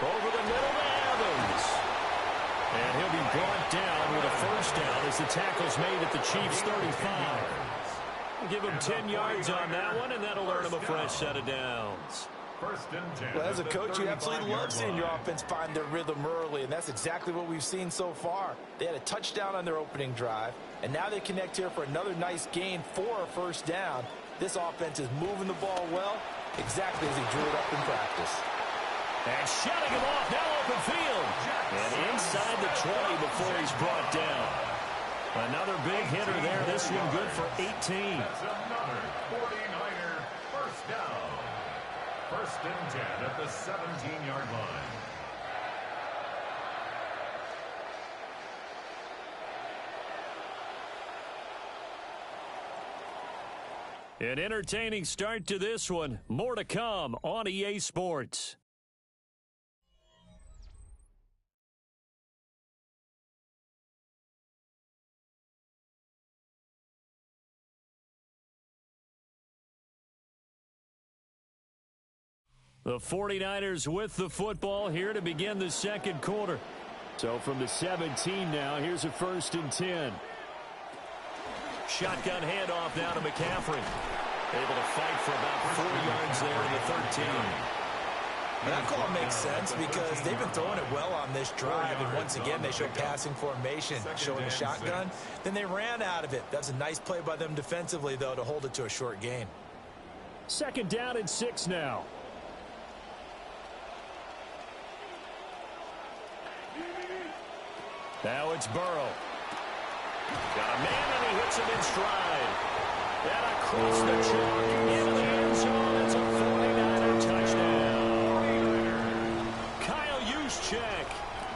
Over the middle to Evans. And he'll be brought down with a first down as the tackle's made at the Chiefs' 35. Give him 10 yards on that one, and that'll earn him a fresh set of downs. Well, as a coach, you absolutely love seeing your offense find their rhythm early, and that's exactly what we've seen so far. They had a touchdown on their opening drive, and now they connect here for another nice gain for a first down. This offense is moving the ball well, exactly as he drew it up in practice. And shutting him off, now open field. And inside the 20 before he's brought down. Another big hitter there. This one good for 18. That's another 49er first down. First and 10 at the 17-yard line. An entertaining start to this one. More to come on EA Sports. The 49ers with the football here to begin the second quarter. So from the 17 now, here's a first and 10. Shotgun handoff now to McCaffrey. Able to fight for about 4 yards there in the 13. And that call makes sense because they've been throwing it well on this drive, and once again they show passing formation, showing the shotgun. Then they ran out of it. That's a nice play by them defensively, though, to hold it to a short gain. Second down and 6 now. Now it's Burrow. Got a man, and he hits him in stride. And across the chalk into the end zone. It's a 49er touchdown. Kyle Juszczyk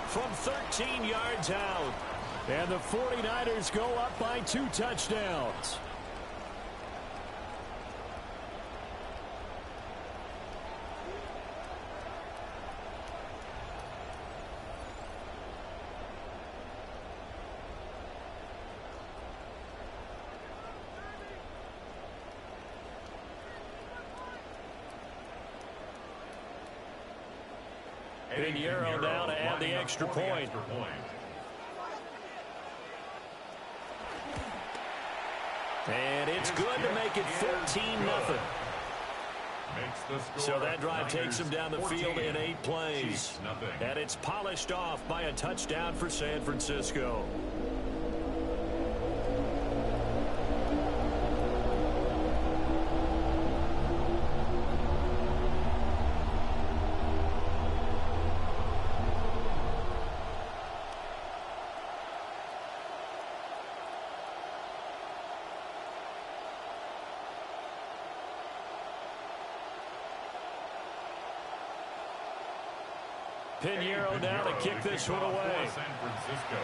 from 13 yards out. And the 49ers go up by 2 touchdowns. Pinheiro now to add the extra point. And it's good to make it 14-0. So that drive takes him down the field in 8 plays. And it's polished off by a touchdown for San Francisco. Pinheiro now to kick this one away. San Francisco.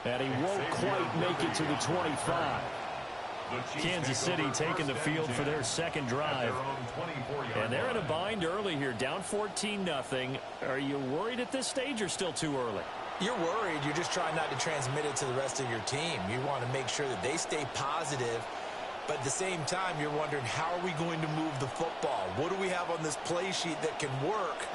And he won't quite make it to the 25. Kansas City taking the field for their second drive. And they're in a bind early here, down 14-0. Are you worried at this stage or still too early? You're worried. You're just trying not to transmit it to the rest of your team. You want to make sure that they stay positive. But at the same time, you're wondering, how are we going to move the football? What do we have on this play sheet that can work?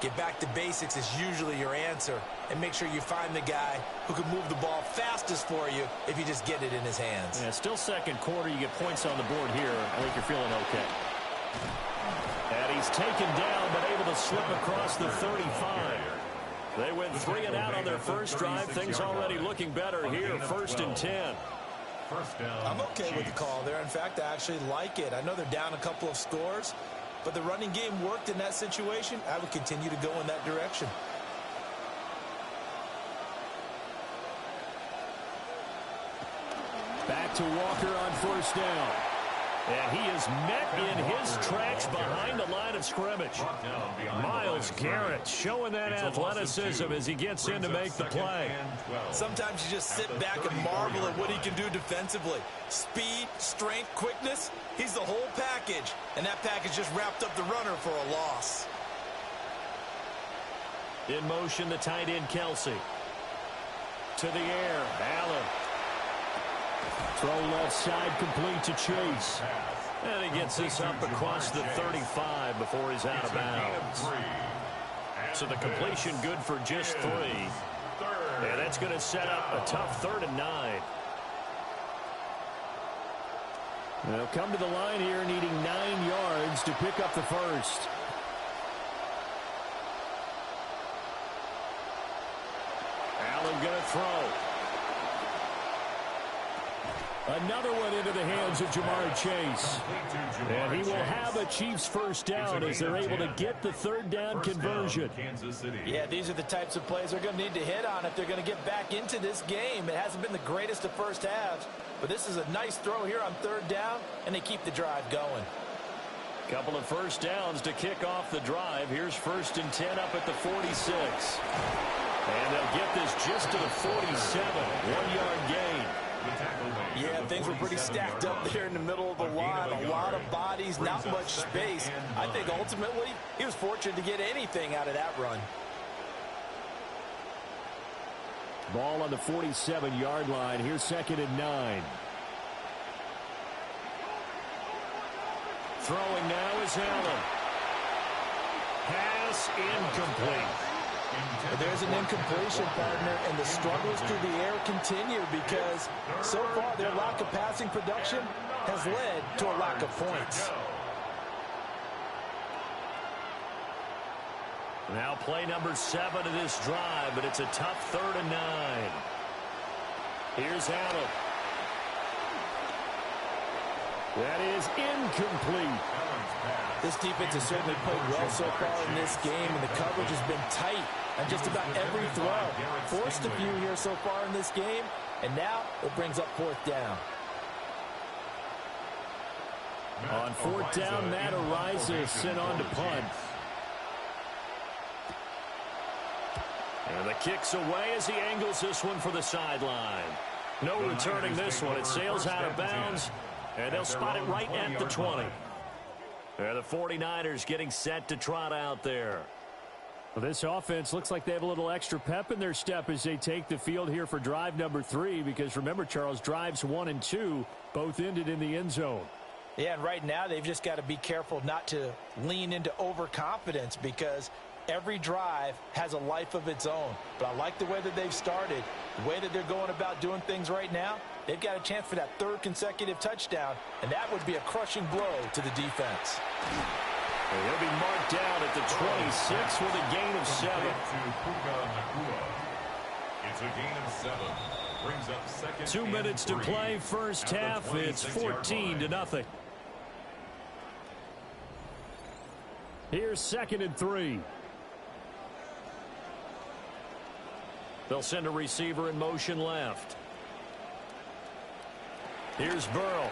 Get back to basics is usually your answer. And make sure you find the guy who can move the ball fastest for you if you just get it in his hands. Yeah, still second quarter. You get points on the board here. I think you're feeling okay. And he's taken down, but able to slip across the 35. They went 3 and out on their first drive. Things already looking better here. First and 10. I'm okay with the call there. In fact, I actually like it. I know they're down a couple of scores, but the running game worked in that situation. I would continue to go in that direction. Back to Walker on first down. And he is met in his tracks behind the line of scrimmage. Myles Garrett showing that athleticism as he gets in to make the play. Sometimes you just sit back and marvel at what he can do defensively. Speed, strength, quickness, he's the whole package. And that package just wrapped up the runner for a loss. In motion, the tight end, Kelsey. To the air, Allen. Throw left side, complete to Chase. And he gets this up across the 35 before he's out of bounds. So the completion good for just 3. And that's going to set up a tough 3rd and 9. They'll come to the line here needing 9 yards to pick up the first. Allen going to throw. Another one into the hands of Jamar Chase. And he will have a Chiefs first down as they're able to get the 3rd down conversion. Yeah, these are the types of plays they're going to need to hit on if they're going to get back into this game. It hasn't been the greatest of first halves, but this is a nice throw here on 3rd down, and they keep the drive going. Couple of first downs to kick off the drive. Here's 1st and 10 up at the 46. And they'll get this just to the 47. 1-yard gain. Yeah, things were pretty stacked up there in the middle of the line. A lot of bodies, not much space. I think ultimately he was fortunate to get anything out of that run. Ball on the 47-yard line. Here's 2nd and 9. Throwing now is Allen. Pass incomplete. There's an incompletion, partner, and the struggles through the air continue because so far their lack of passing production has led to a lack of points. Now play number 7 of this drive, but it's a tough 3rd and 9. Here's Allen. That is incomplete. This defense has certainly played well so far in this game, and the coverage has been tight on just about every throw. Forced a few here so far in this game, and now it brings up 4th down. On 4th down, Matt Araiza sent on to punt. And the kick's away as he angles this one for the sideline. No returning this one. It sails out of bounds, and they'll spot it right at the 20. And the 49ers getting set to trot out there. Well, this offense looks like they have a little extra pep in their step as they take the field here for drive number 3. Because remember, Charles, drives 1 and 2 both ended in the end zone. Yeah, and right now they've just got to be careful not to lean into overconfidence because every drive has a life of its own. But I like the way that they've started, the way that they're going about doing things right now. They've got a chance for that 3rd consecutive touchdown, and that would be a crushing blow to the defense. He'll be marked down at the 26 with a gain of 7. It's a gain of 7. Brings up 2nd 2 minutes to play first half. It's 14-0. Here's 2nd and 3. They'll send a receiver in motion left. Here's Burrow.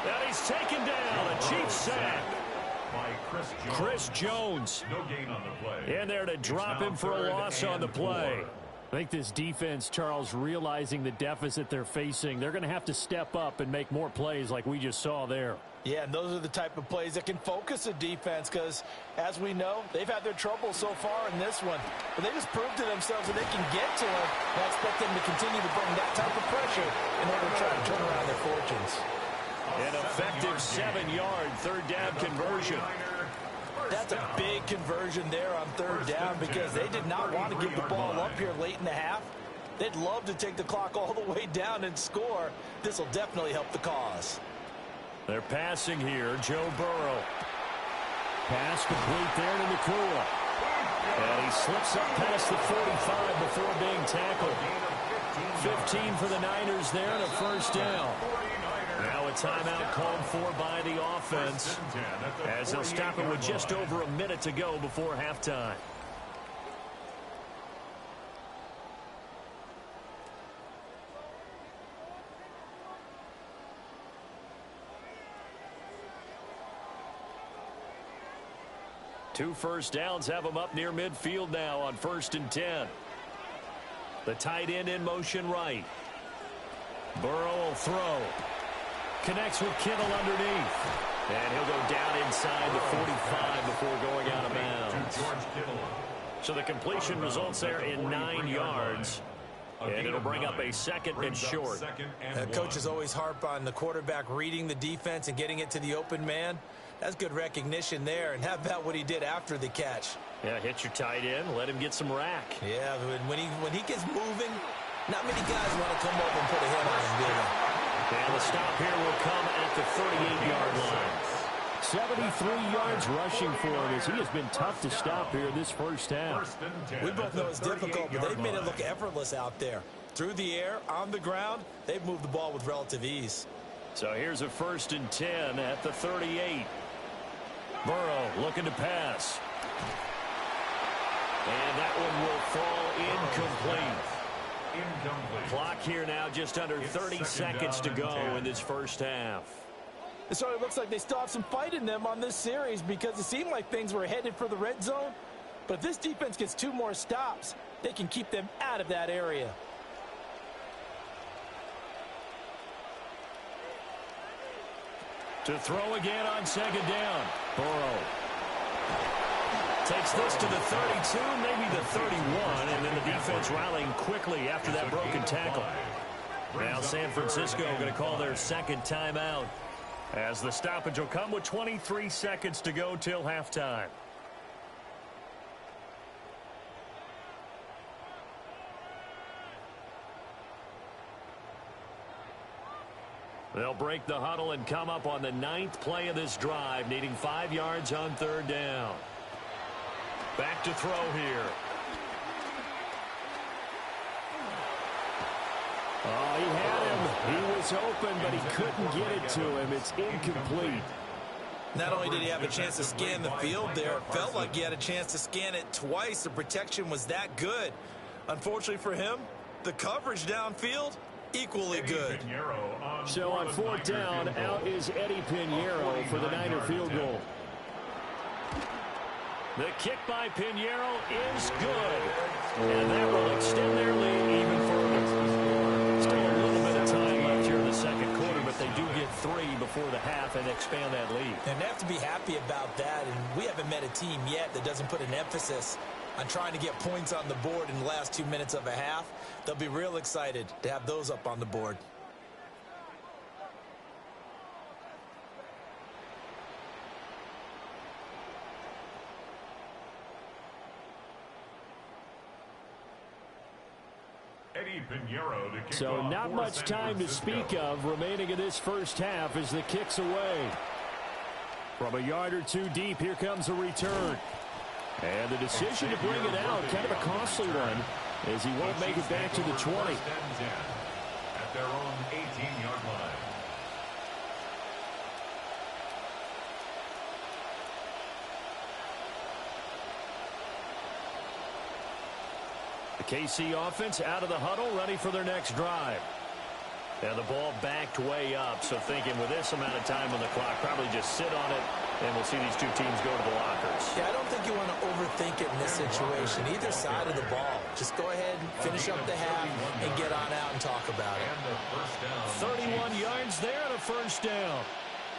And he's taken down. A Chiefs sack. By Chris Jones. No gain on the play. In there to drop him for a loss on the play. I think this defense, Charles, realizing the deficit they're facing, they're going to have to step up and make more plays like we just saw there. Yeah, and those are the type of plays that can focus a defense because, as we know, they've had their trouble so far in this one. But they just proved to themselves that they can get to it. And I expect them to continue to bring that type of pressure in order to try to turn around their fortunes. An effective 7-yard 3rd down conversion. That's a big conversion there on 3rd down because they did not want to give the ball up here late in the half. They'd love to take the clock all the way down and score. This will definitely help the cause. They're passing here. Joe Burrow. Pass complete there to Nakua. And he slips up past the 45 before being tackled. 15 for the Niners there and a first down. Now a timeout called for by the offense as they'll stop it with just over a minute to go before halftime. 2 first downs have them up near midfield now on 1st and 10. The tight end in motion right. Burrow will throw. Connects with Kittle underneath. And he'll go down inside the 45 before going out of bounds. So the completion results there in 9 yards. And it'll bring up a 2nd and short. Coaches always harp on the quarterback reading the defense and getting it to the open man. That's good recognition there. And how about what he did after the catch? Yeah, hit your tight end. Let him get some rack. Yeah, when he gets moving, not many guys want to come over and put a hand on him, do they? And the stop here will come at the 38-yard line. 73 yards rushing for him as he has been tough to stop here this first half. We both know it's difficult, but they've made it look effortless out there. Through the air, on the ground, they've moved the ball with relative ease. So here's a 1st and 10 at the 38. Burrow looking to pass. And that one will fall incomplete. Clock here now, just under 30 seconds to go in this first half. It sort of looks like they still have some fight in them on this series because it seemed like things were headed for the red zone. But if this defense gets 2 more stops, they can keep them out of that area. To throw again on 2nd down. Burrow takes this to the 32, maybe the 31, and then the defense rallying quickly after that broken tackle. Now San Francisco going to call their 2nd timeout as the stoppage will come with 23 seconds to go till halftime. They'll break the huddle and come up on the 9th play of this drive, needing 5 yards on 3rd down. Back to throw here. Oh, he had him. He was open, but he couldn't get it to him. It's incomplete. Not only did he have a chance to scan the field there, it felt like he had a chance to scan it twice. The protection was that good. Unfortunately for him, the coverage downfield, equally good. So on 4th down, out is Eddie Pinheiro for the Niner field goal. The kick by Pinheiro is good. And that will extend their lead even further. Still a little bit of time left here in the 2nd quarter, but they do get 3 before the half and expand that lead. And they have to be happy about that. And we haven't met a team yet that doesn't put an emphasis on trying to get points on the board in the last 2 minutes of a half. They'll be real excited to have those up on the board. So not much time to speak of remaining in this first half as the kick's away. From a yard or 2 deep, here comes a return. And the decision to bring it out, kind of a costly one, as he won't make it back to the 20. At their own 18-yard line. The KC offense out of the huddle, ready for their next drive. And the ball backed way up, so thinking with this amount of time on the clock, probably just sit on it, and we'll see these 2 teams go to the lockers. Yeah, I don't think you want to overthink it in this situation, either side of the ball. Just go ahead, finish up the half, and get on out and talk about it. 31 yards there and a 1st down.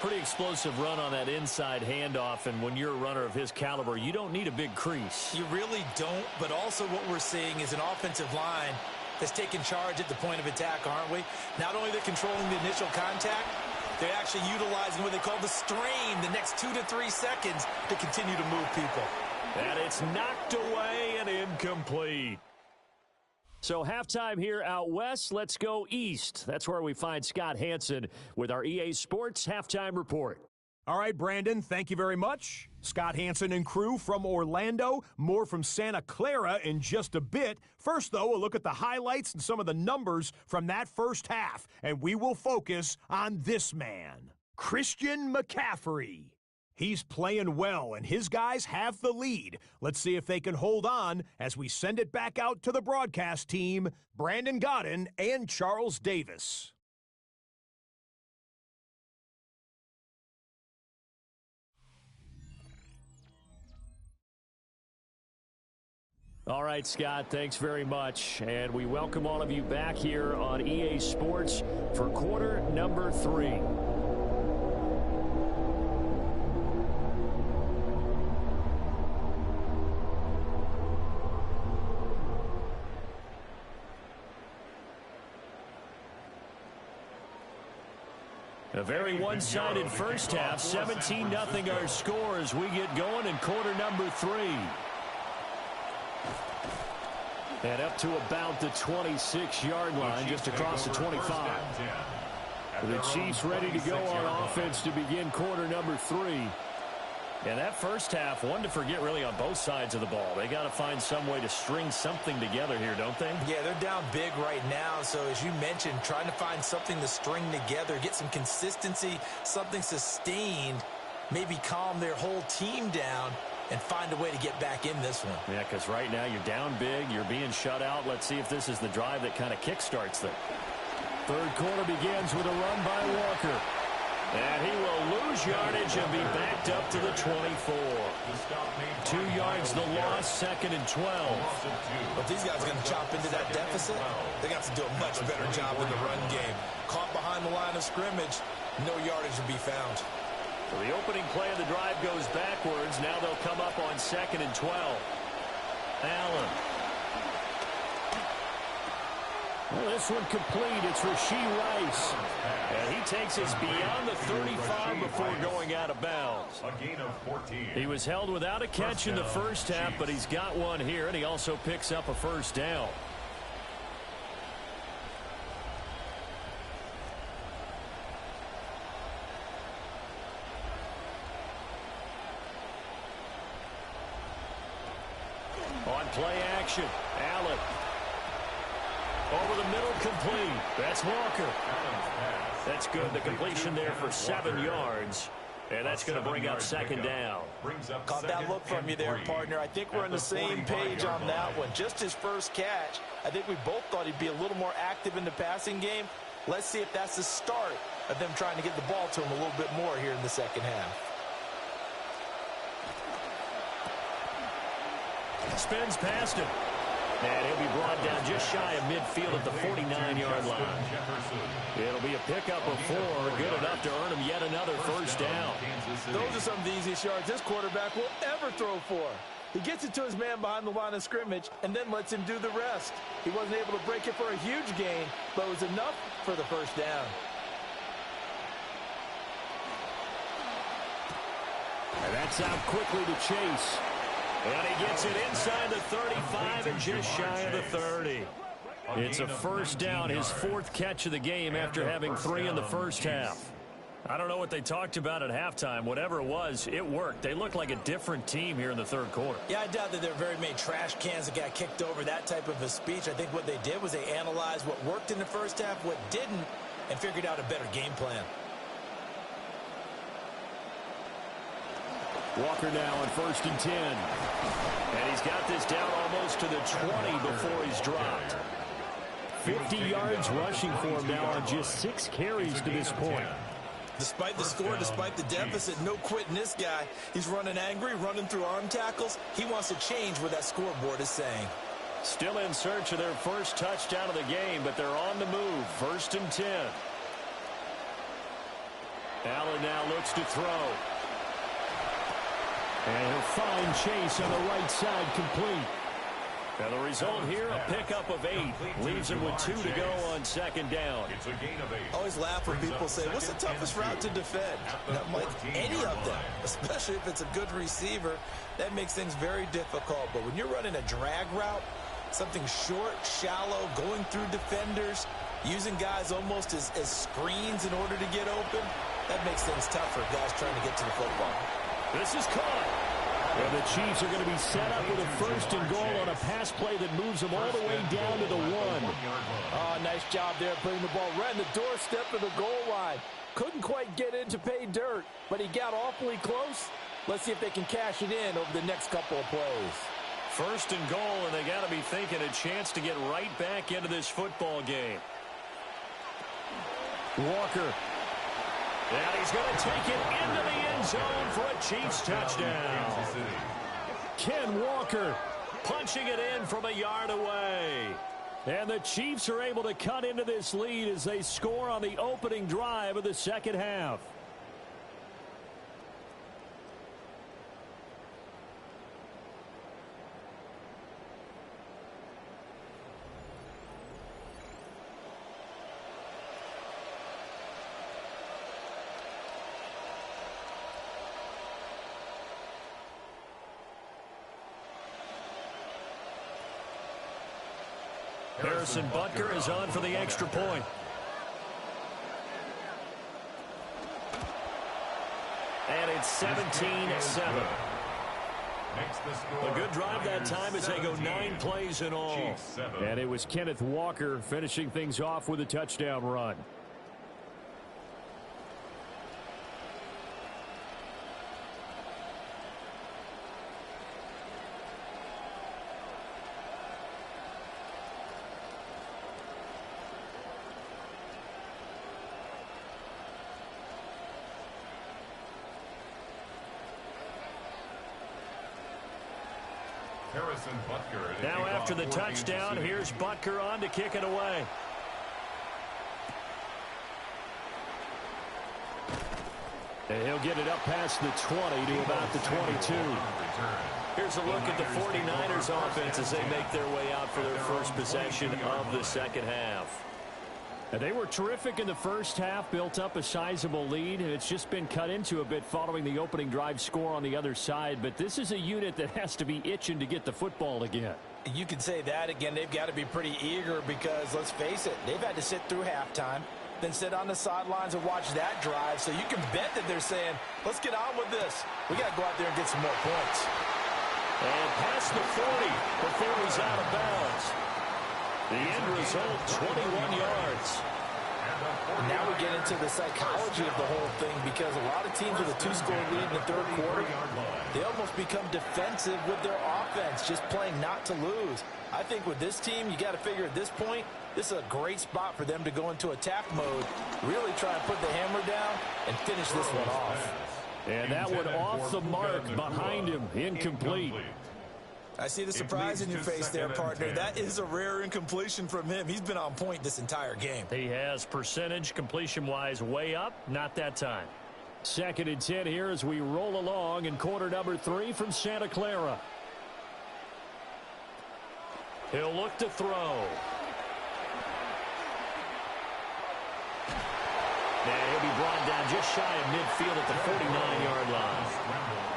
Pretty explosive run on that inside handoff, and when you're a runner of his caliber, you don't need a big crease. You really don't, but also what we're seeing is an offensive line that's taking charge at the point of attack, aren't we? Not only they're controlling the initial contact, they're actually utilizing what they call the strain the next 2 to 3 seconds to continue to move people. And it's knocked away and incomplete. So halftime here out west. Let's go east. That's where we find Scott Hanson with our EA Sports Halftime Report. All right, Brandon, thank you very much. Scott Hanson and crew from Orlando. More from Santa Clara in just a bit. First, though, a look at the highlights and some of the numbers from that first half. And we will focus on this man, Christian McCaffrey. He's playing well, and his guys have the lead. Let's see if they can hold on as we send it back out to the broadcast team, Brandon Godden and Charles Davis. All right, Scott, thanks very much. And we welcome all of you back here on EA Sports for quarter number 3. A very one-sided first half, 17-0 our score as we get going in quarter number 3. And up to about the 26-yard line, just across the 25. The Chiefs ready to go on offense to begin quarter number 3. And that first half, one to forget really on both sides of the ball. They got to find some way to string something together here, don't they? Yeah, they're down big right now. So as you mentioned, trying to find something to string together, get some consistency, something sustained, maybe calm their whole team down and find a way to get back in this one. Yeah, because right now you're down big, you're being shut out. Let's see if this is the drive that kind of kickstarts them. Third quarter begins with a run by Walker. And he will lose yardage and be backed up to the 24. 2 yards the loss, 2nd and 12. But these guys are going to chop into that deficit. They got to do a much better job in the run game. Caught behind the line of scrimmage, no yardage to be found. So the opening play of the drive goes backwards. Now they'll come up on 2nd and 12. Allen. Well, this one complete. It's Rashee Rice. And he takes us beyond the 35 before going out of bounds. A gain of 14. He was held without a catch in the first half, but he's got one here, and he also picks up a first down. On play action, Allen. Over the middle, complete. That's Walker. That's good. The completion there for 7 yards. And that's going to bring up 2nd down. Caught that look from you there, partner. I think we're on the same page on that one. Just his first catch. I think we both thought he'd be a little more active in the passing game. Let's see if that's the start of them trying to get the ball to him a little bit more here in the second half. Spins past him. And he'll be brought down just shy of midfield at the 49-yard line. It'll be a pickup of 4, good enough to earn him yet another first down. Those are some of the easiest yards this quarterback will ever throw for. He gets it to his man behind the line of scrimmage and then lets him do the rest. He wasn't able to break it for a huge gain, but it was enough for the first down. And that's out quickly to Chase. And he gets it inside the 35 and just shy of the 30. It's a first down, his 4th catch of the game after having 3 in the first half. I don't know what they talked about at halftime. Whatever it was, it worked. They looked like a different team here in the third quarter. Yeah, I doubt that there are very many trash cans that got kicked over, that type of a speech. I think what they did was they analyzed what worked in the first half, what didn't, and figured out a better game plan. Walker now on 1st and 10. And he's got this down almost to the 20 before he's dropped. 50 yards rushing for him now on just 6 carries to this point. Despite the score, despite the deficit, no quitting this guy. He's running angry, running through arm tackles. He wants to change what that scoreboard is saying. Still in search of their first touchdown of the game, but they're on the move. 1st and 10. Allen now looks to throw. And he'll find Chase on the right side, complete. And the result here, a pickup of 8. Leaves him with 2 to go on 2nd down. It's a gain of 8. I always laugh when people say, what's the toughest route to defend? Not like any of them, especially if it's a good receiver. That makes things very difficult. But when you're running a drag route, something short, shallow, going through defenders, using guys almost as screens in order to get open, that makes things tough for guys trying to get to the football. This is caught. And the Chiefs are going to be set up with a 1st and goal on a pass play that moves them all the way down to the 1. Oh, nice job there putting the ball right in the doorstep of the goal line. Couldn't quite get in to pay dirt, but he got awfully close. Let's see if they can cash it in over the next couple of plays. 1st and goal, and they got to be thinking a chance to get right back into this football game. Walker. And he's going to take it into the end zone for a Chiefs touchdown. Ken Walker punching it in from a yard away. And the Chiefs are able to cut into this lead as they score on the opening drive of the second half. Harrison Butker is on for the extra point. And it's 17-7. A good drive that time as they go 9 plays in all. And it was Kenneth Walker finishing things off with a touchdown run. Now after the touchdown, here's Butker on to kick it away. And he'll get it up past the 20 to about the 22. Here's a look at the 49ers offense as they make their way out for their first possession of the second half. And they were terrific in the first half, built up a sizable lead, and it's just been cut into a bit following the opening drive score on the other side. But this is a unit that has to be itching to get the football again. You can say that again. They've got to be pretty eager because, let's face it, they've had to sit through halftime, then sit on the sidelines and watch that drive. So you can bet that they're saying, let's get on with this. We got to go out there and get some more points. And past the 40 before he's out of bounds. The end result, 21 yards. Now we get into the psychology of the whole thing because a lot of teams with a 2-score lead in the third quarter, they almost become defensive with their offense, just playing not to lose. I think with this team, you got to figure at this point, this is a great spot for them to go into attack mode, really try and put the hammer down and finish this one off. And that one off the mark behind him, incomplete. I see the surprise in your face there, partner. That is a rare incompletion from him. He's been on point this entire game. He has percentage completion-wise way up, not that time. 2nd and 10 here as we roll along in quarter number 3 from Santa Clara. He'll look to throw. And he'll be brought down just shy of midfield at the 49-yard line.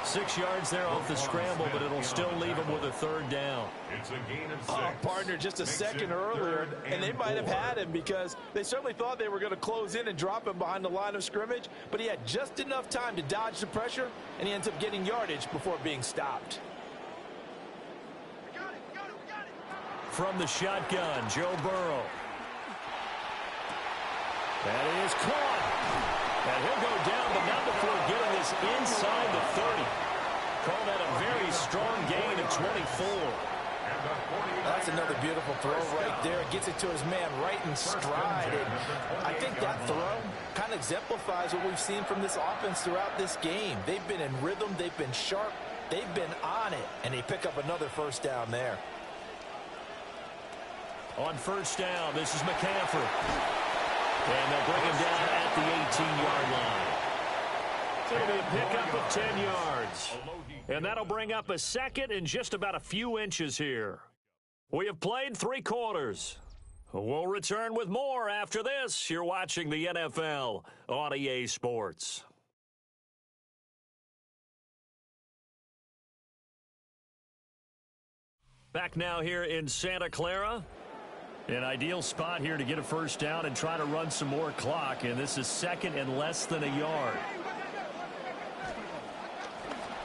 6 yards there off the scramble, but it'll still leave him with a 3rd down. It's a gain of 6. Partner, just a second earlier, and they might have had him because they certainly thought they were going to close in and drop him behind the line of scrimmage, but he had just enough time to dodge the pressure, and he ends up getting yardage before being stopped. From the shotgun, Joe Burrow. That is caught. And he'll go down, but not before getting this inside the 30. Call that a very strong gain of 24. That's another beautiful throw right there. Gets it to his man right in stride. And I think that throw kind of exemplifies what we've seen from this offense throughout this game. They've been in rhythm. They've been sharp. They've been on it. And they pick up another first down there. On first down, this is McCaffrey. And they'll bring him down at the 18-yard line. It'll be a pickup of 10 yards. And that'll bring up a second and just about a few inches here. We have played 3 quarters. We'll return with more after this. You're watching the NFL on EA Sports. Back now here in Santa Clara. An ideal spot here to get a first down and try to run some more clock. And this is 2nd and less than a yard.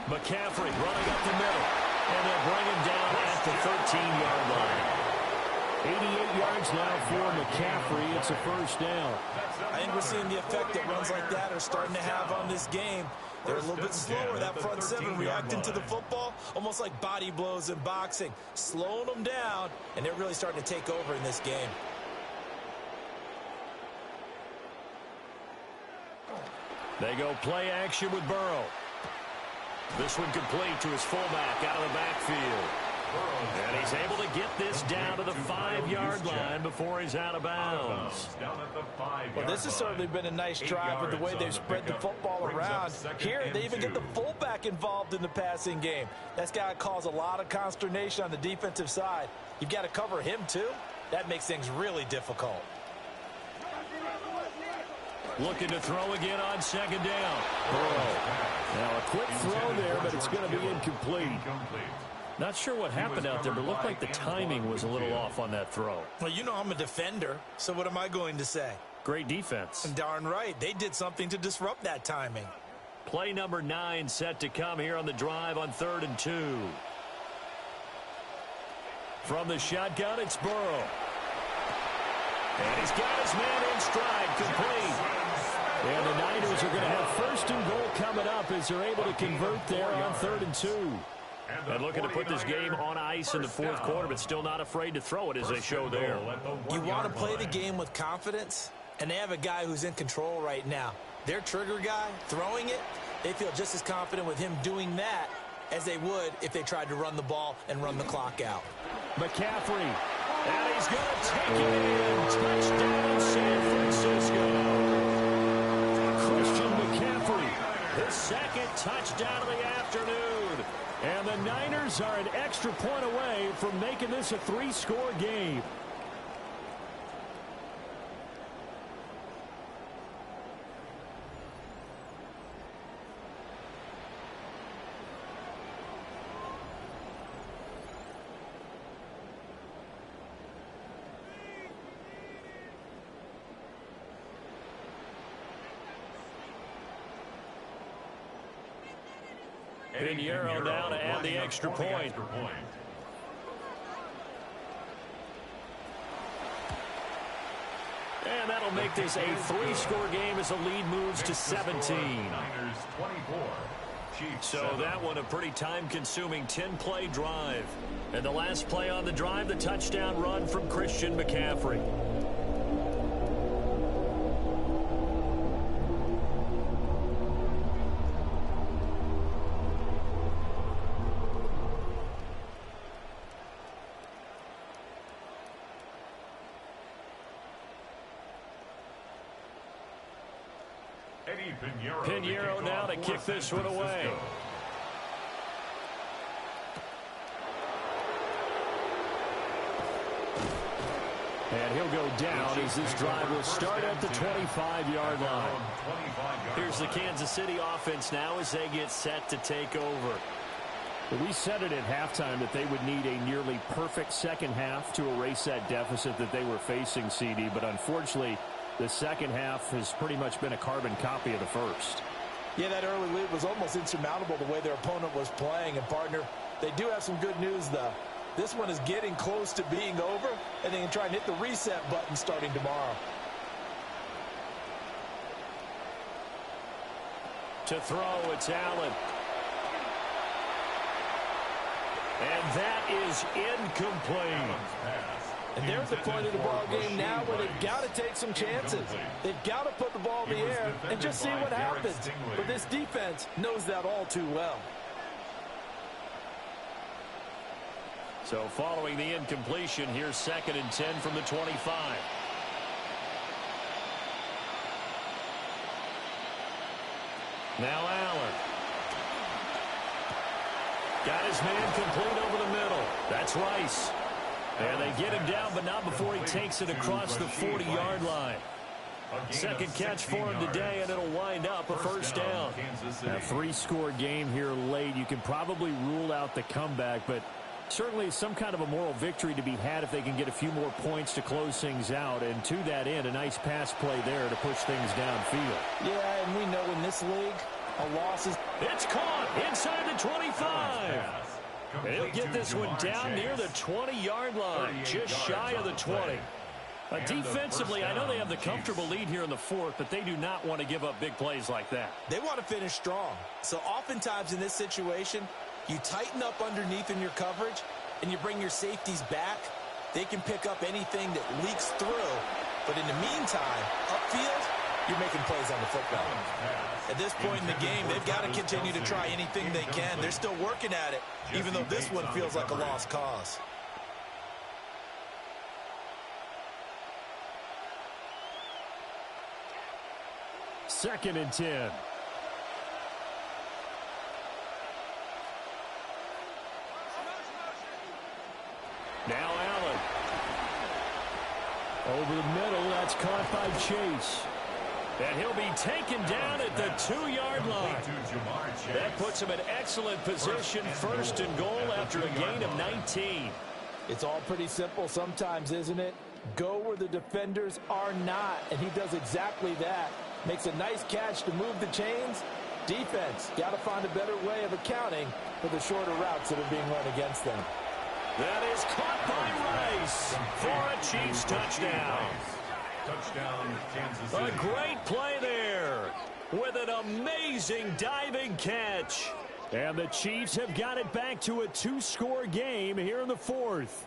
McCaffrey running up the middle. And they'll bring him down at the 13-yard line. 88 yards now for McCaffrey. It's a first down. I think we're seeing the effect that runs like that are starting to have on this game. They're a little bit slower, that front 7 reacting to the football, almost like body blows in boxing, slowing them down, and they're really starting to take over in this game. They go play action with Burrow. This one complete to his fullback out of the backfield. And he's able to get this down to the 5-yard line before he's out of bounds. Well, this has certainly been a nice drive with the way they've spread the football around. Here, they even get the fullback involved in the passing game. That's got to cause a lot of consternation on the defensive side. You've got to cover him, too. That makes things really difficult. Looking to throw again on second down. Burrow. Now a quick throw there, but it's going to be incomplete. Not sure what happened out there, but it looked like the timing was a little off on that throw. Well, you know I'm a defender, so what am I going to say? Great defense. Darn right. They did something to disrupt that timing. Play number 9 set to come here on the drive on 3rd and 2. From the shotgun, it's Burrow. And he's got his man in stride, complete. And the Niners are going to have 1st and goal coming up as they're able to convert there on 3rd and 2. And looking to put this game on ice in the 4th quarter, but still not afraid to throw it as they show there. You want to play the game with confidence, and they have a guy who's in control right now. Their trigger guy, throwing it, they feel just as confident with him doing that as they would if they tried to run the ball and run the clock out. McCaffrey, and he's going to take it in. Touchdown, San Francisco. Christian McCaffrey, his 2nd touchdown of the afternoon. And the Niners are an extra point away from making this a 3-score game. Pinheiro now to add the extra point. And that'll make this a 3-score game as the lead moves to 17. So that one a pretty time-consuming 10-play drive. And the last play on the drive, the touchdown run from Christian McCaffrey. Pinheiro now to kick this one away. And he'll go down as this drive will start at the 25-yard line. Here's the Kansas City offense now as they get set to take over. We said it at halftime that they would need a nearly perfect second half to erase that deficit that they were facing, CD, but unfortunately, the second half has pretty much been a carbon copy of the first. Yeah, that early lead was almost insurmountable the way their opponent was playing. And, partner, they do have some good news, though. This one is getting close to being over, and they can try and hit the reset button starting tomorrow. To throw, it's Allen. And that is incomplete. And they're at the point of the ball game now where they've got to take some chances. They've got to put the ball in the air and just see what happens. But this defense knows that all too well. So following the incompletion, here's 2nd and 10 from the 25. Now Allen. Got his man complete over the middle. That's Rice. And they get him down, but not before he takes it across the 40-yard line. 2nd catch for him today, and it'll wind up a 1st down. A 3-score game here late. You can probably rule out the comeback, but certainly some kind of a moral victory to be had if they can get a few more points to close things out. And to that end, a nice pass play there to push things downfield. Yeah, and we know in this league, a loss is... It's caught inside the 25. He'll get this one down near the 20-yard line, just shy of the 20. Defensively, I know they have the comfortable lead here in the 4th, but they do not want to give up big plays like that. They want to finish strong. So oftentimes in this situation, you tighten up underneath in your coverage, and you bring your safeties back. They can pick up anything that leaks through. But in the meantime, upfield, you're making plays on the football. At this point in the game, they've got to continue to try anything they can. They're still working at it, even though this one feels like a lost cause. Second and 10. Now Allen. Over the middle, that's caught by Chase. And he'll be taken down at the 2-yard line. That puts him in excellent position, first and goal after a gain of 19. It's all pretty simple sometimes, isn't it? Go where the defenders are not, and he does exactly that. Makes a nice catch to move the chains. Defense, got to find a better way of accounting for the shorter routes that are being run against them. That is caught by Rice for a Chiefs touchdown. Touchdown, Kansas City. A great play there with an amazing diving catch. And the Chiefs have got it back to a 2-score game here in the fourth.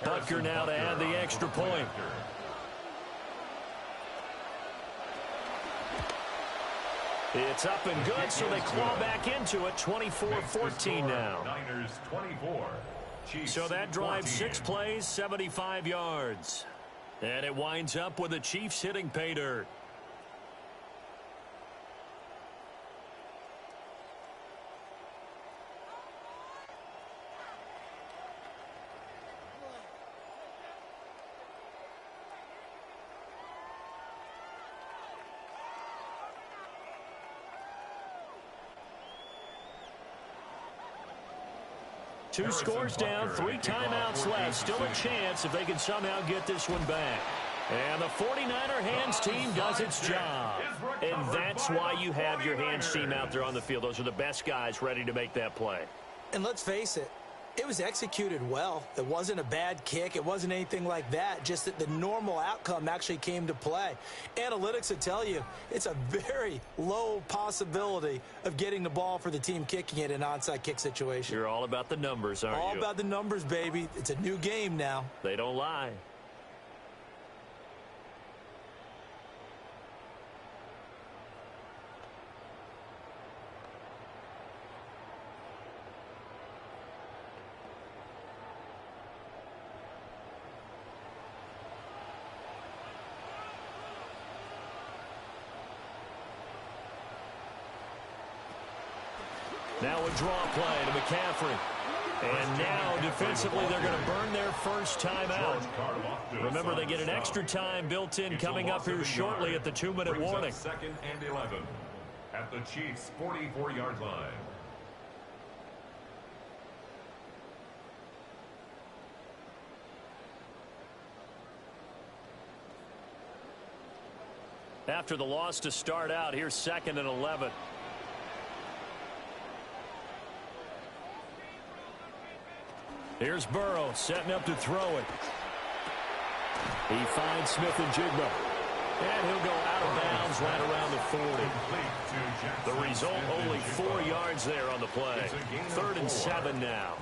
Butker now to add the extra point. It's up and good, so they claw back into it. 24-14 now. Niners 24. So that drives 6 plays, 75 yards. And it winds up with the Chiefs hitting pay dirt. Two scores down, 3 timeouts left. Still a chance if they can somehow get this one back. And the 49er hands team does its job. And that's why you have your hands team out there on the field. Those are the best guys ready to make that play. And let's face it, it was executed well. It wasn't a bad kick. It wasn't anything like that. Just that the normal outcome actually came to play. Analytics will tell you it's a very low possibility of getting the ball for the team kicking it in an onside kick situation. You're all about the numbers, aren't you? All about the numbers, baby. It's a new game now. They don't lie. Now a draw play to McCaffrey. And now defensively they're going to burn their first timeout. Remember, they get an extra time built in coming up here shortly at the 2-minute warning. Second and 11 at the Chiefs' 44-yard line. After the loss to start out, here's 2nd and 11. Here's Burrow setting up to throw it. He finds Smith-Njigba. And he'll go out of bounds right around the 40. The result, only 4 yards there on the play. 3rd and 7 now.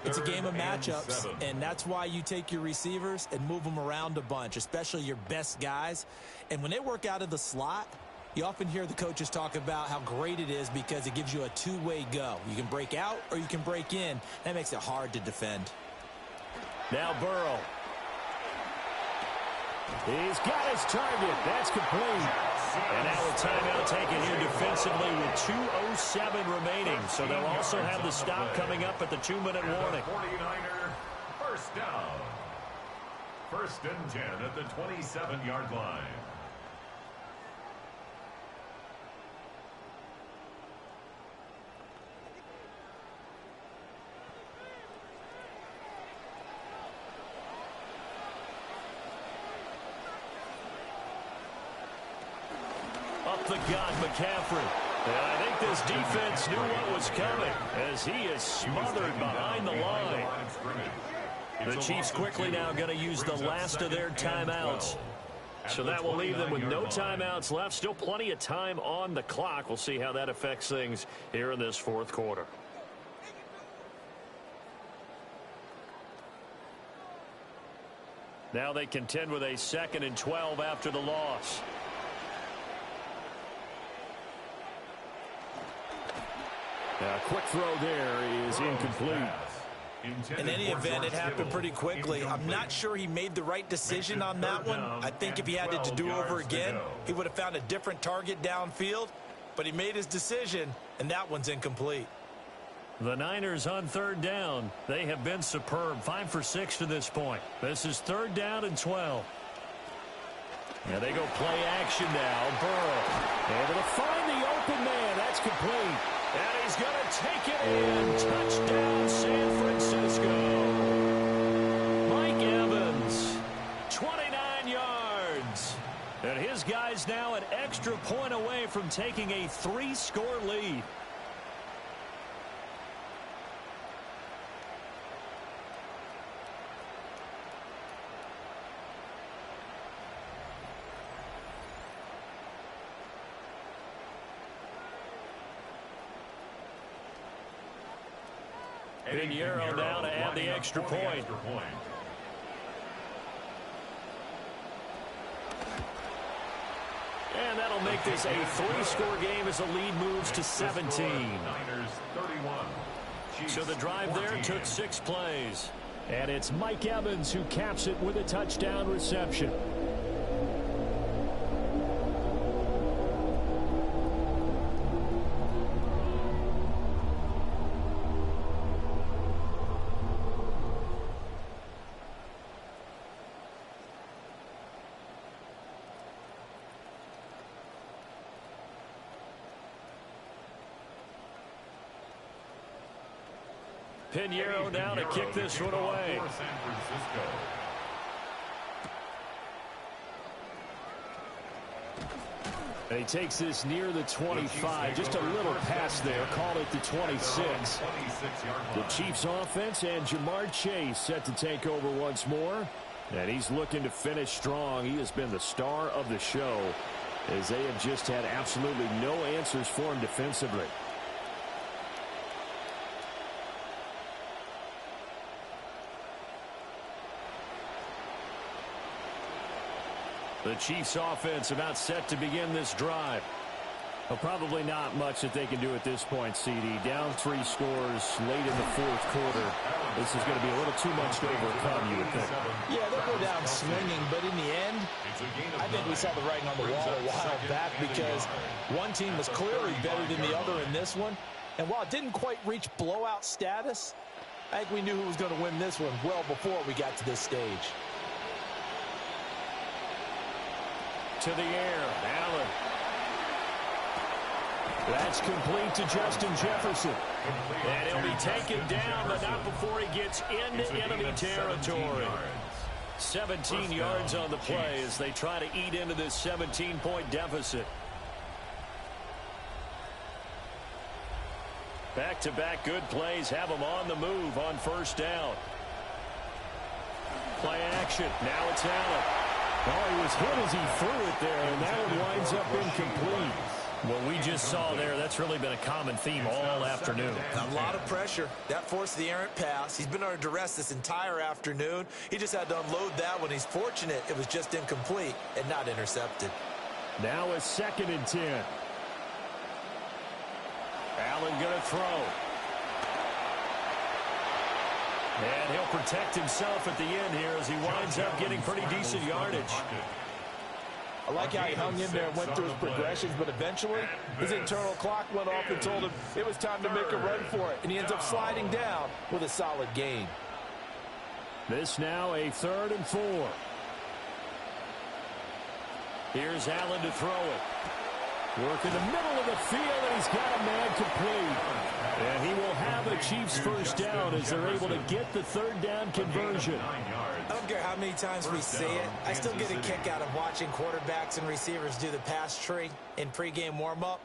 It's a game of matchups, and that's why you take your receivers and move them around a bunch, especially your best guys. And when they work out of the slot, you often hear the coaches talk about how great it is because it gives you a two-way go. You can break out or you can break in. That makes it hard to defend. Now Burrow. He's got his target. That's complete. And now a timeout taken here defensively with 2:07 remaining. So they'll also have the stop coming up at the 2-minute warning. 49er first down. 1st and 10 at the 27-yard line. the God, McCaffrey. And I think this defense knew what was coming as he is smothered behind the line. The Chiefs quickly now going to use the last of their timeouts. So that will leave them with no timeouts left. Still plenty of time on the clock. We'll see how that affects things here in this fourth quarter. Now they contend with a 2nd and 12 after the loss. A quick throw there is incomplete. In any event, it happened pretty quickly. I'm not sure he made the right decision on that one. I think if he had it to do over again, he would have found a different target downfield. But he made his decision, and that one's incomplete. The Niners on 3rd down. They have been superb. 5 for 6 to this point. This is 3rd down and 12. And they go play action now. Burrow able to find the open man. That's complete. And he's going to take it in. Touchdown, San Francisco. Mike Evans, 29 yards. And his guys now an extra point away from taking a 3-score lead. Pinheiro now to add the extra point. And that'll make this a 3-score game as the lead moves to 17. So the drive there took 6 plays. And it's Mike Evans who caps it with a touchdown reception. Pinheiro now to kick this one away. And he takes this near the 25. Just a little pass there. Called it the 26. The Chiefs offense and Jamar Chase set to take over once more. And he's looking to finish strong. He has been the star of the show as they have just had absolutely no answers for him defensively. The Chiefs offense about set to begin this drive. Well, probably not much that they can do at this point, CD. Down 3 scores late in the fourth quarter. This is going to be a little too much to overcome, you would think. Yeah, they'll go down swinging, but in the end, I think we saw the writing on the wall a while back because one team was clearly better than the other in this one. And while it didn't quite reach blowout status, I think we knew who was going to win this one well before we got to this stage. To the air, Allen. That's complete to Justin Jefferson. And he'll be taken down, but not before he gets into enemy territory. 17 yards on the play as they try to eat into this 17-point deficit. Back-to-back good plays have them on the move on 1st down. Play action. Now it's Allen. Oh, he was hit as he threw it there, and that one winds up incomplete. What we just saw there, that's really been a common theme all afternoon. A lot of pressure. That forced the errant pass. He's been under duress this entire afternoon. He just had to unload that one. He's fortunate it was just incomplete and not intercepted. Now a 2nd and 10. Allen going to throw. And he'll protect himself at the end here as he winds up getting pretty decent yardage. I like how he hung in there and went through his progressions, but eventually his internal clock went off and told him it was time to make a run for it, and he ends up sliding down with a solid gain. This now a 3rd and 4. Here's Allen to throw it. Work in the middle of the field, and he's got a man complete. And he will have a Chiefs 1st down as they're able to get the 3rd down conversion. I don't care how how many times we see it. I still get a kick out of watching quarterbacks and receivers do the pass tree in pregame warm-up.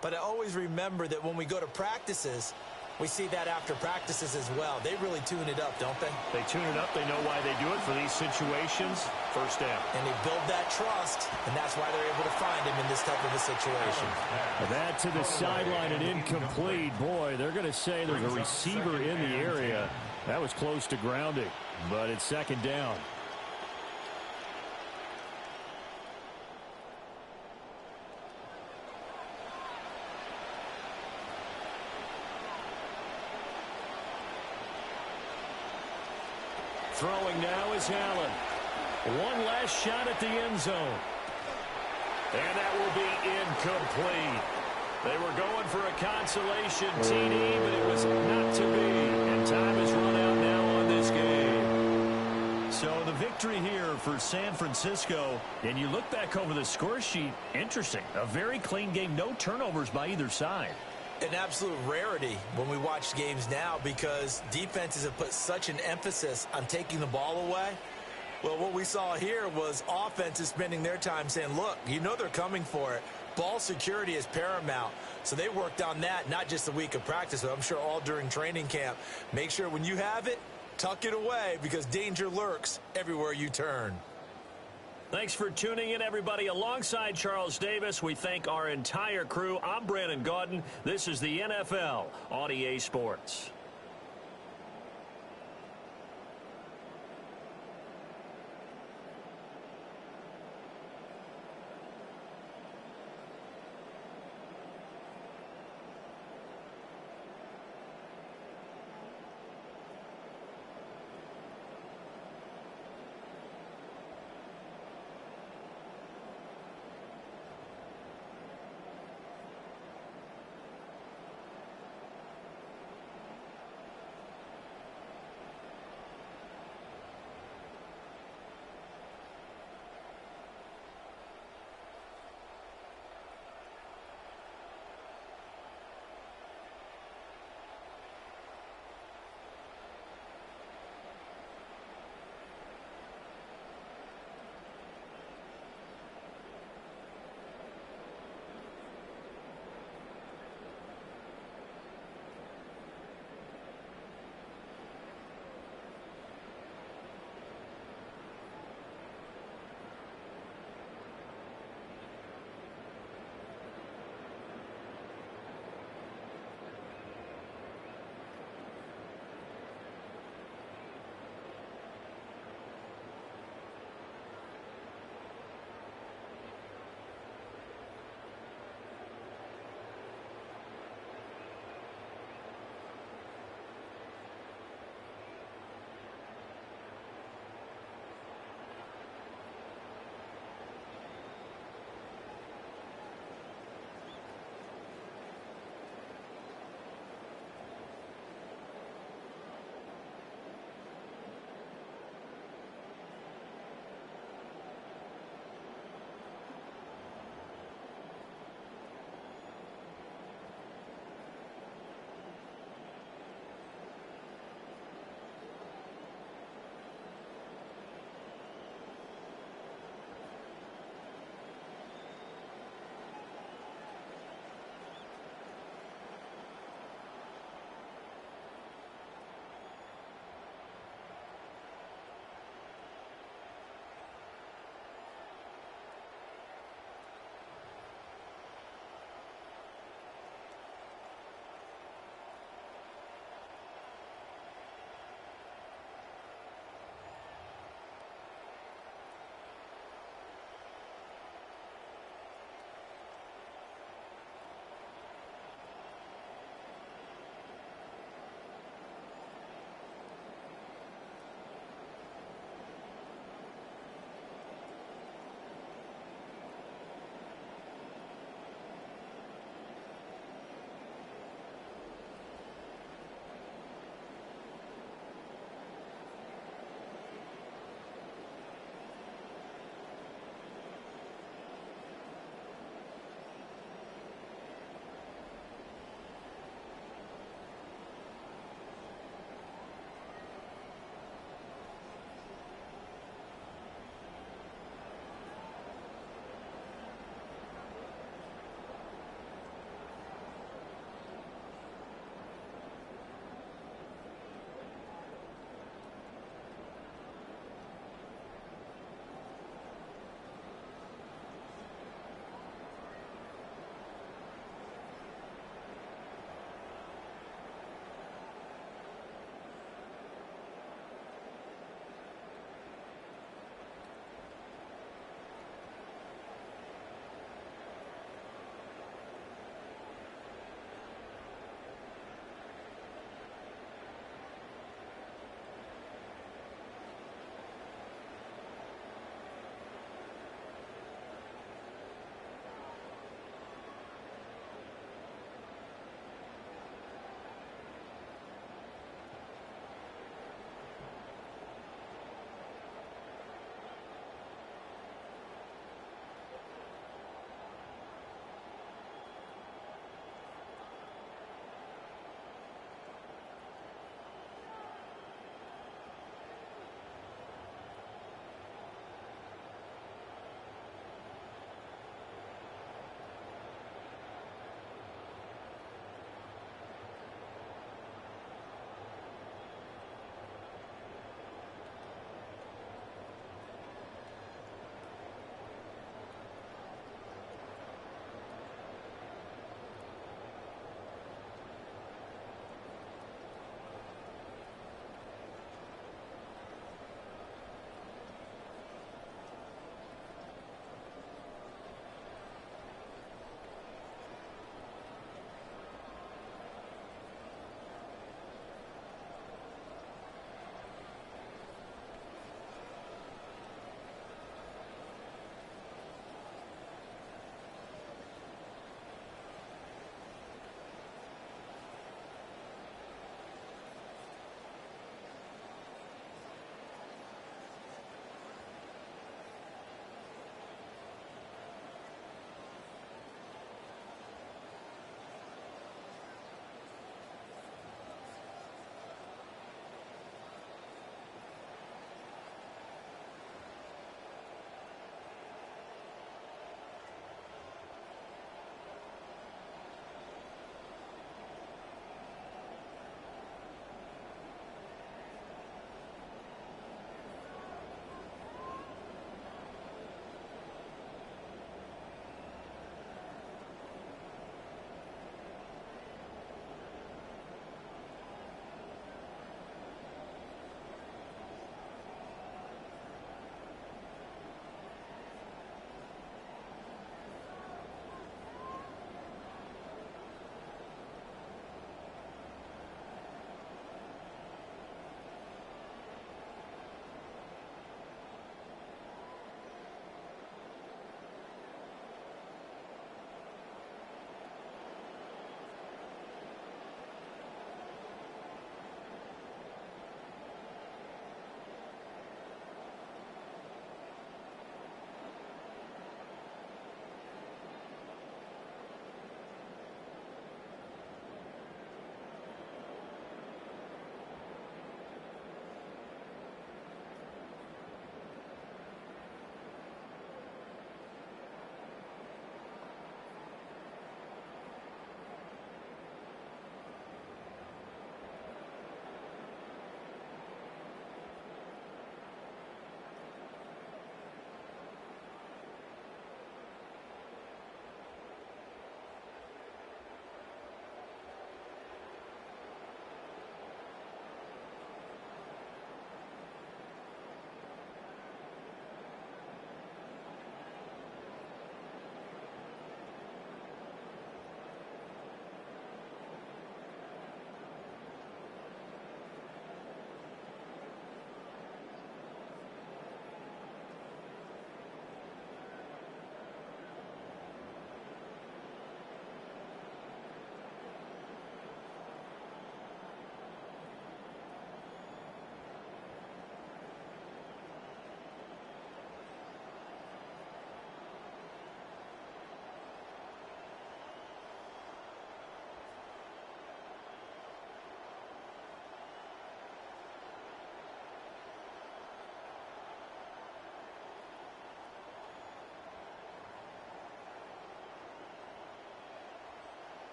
But I always remember that when we go to practices, we see that after practices as well. They really tune it up, don't they? They tune it up. They know why they do it for these situations. First down. And they build that trust, and that's why they're able to find him in this type of a situation. That to the sideline and incomplete. Boy, they're going to say there's a receiver in the area. That was close to grounding, but it's second down. Throwing now is Allen. One last shot at the end zone. And that will be incomplete. They were going for a consolation TD, but it was not to be. And time is run out now on this game. So the victory here for San Francisco. And you look back over the score sheet, interesting. A very clean game, no turnovers by either side. An absolute rarity when we watch games now because defenses have put such an emphasis on taking the ball away. Well, what we saw here was offenses spending their time saying, look, you know they're coming for it. Ball security is paramount. So they worked on that, not just a week of practice, but I'm sure all during training camp. Make sure when you have it, tuck it away because danger lurks everywhere you turn. Thanks for tuning in, everybody. Alongside Charles Davis, we thank our entire crew. I'm Brandon Gaudin. This is the NFL on EA Sports.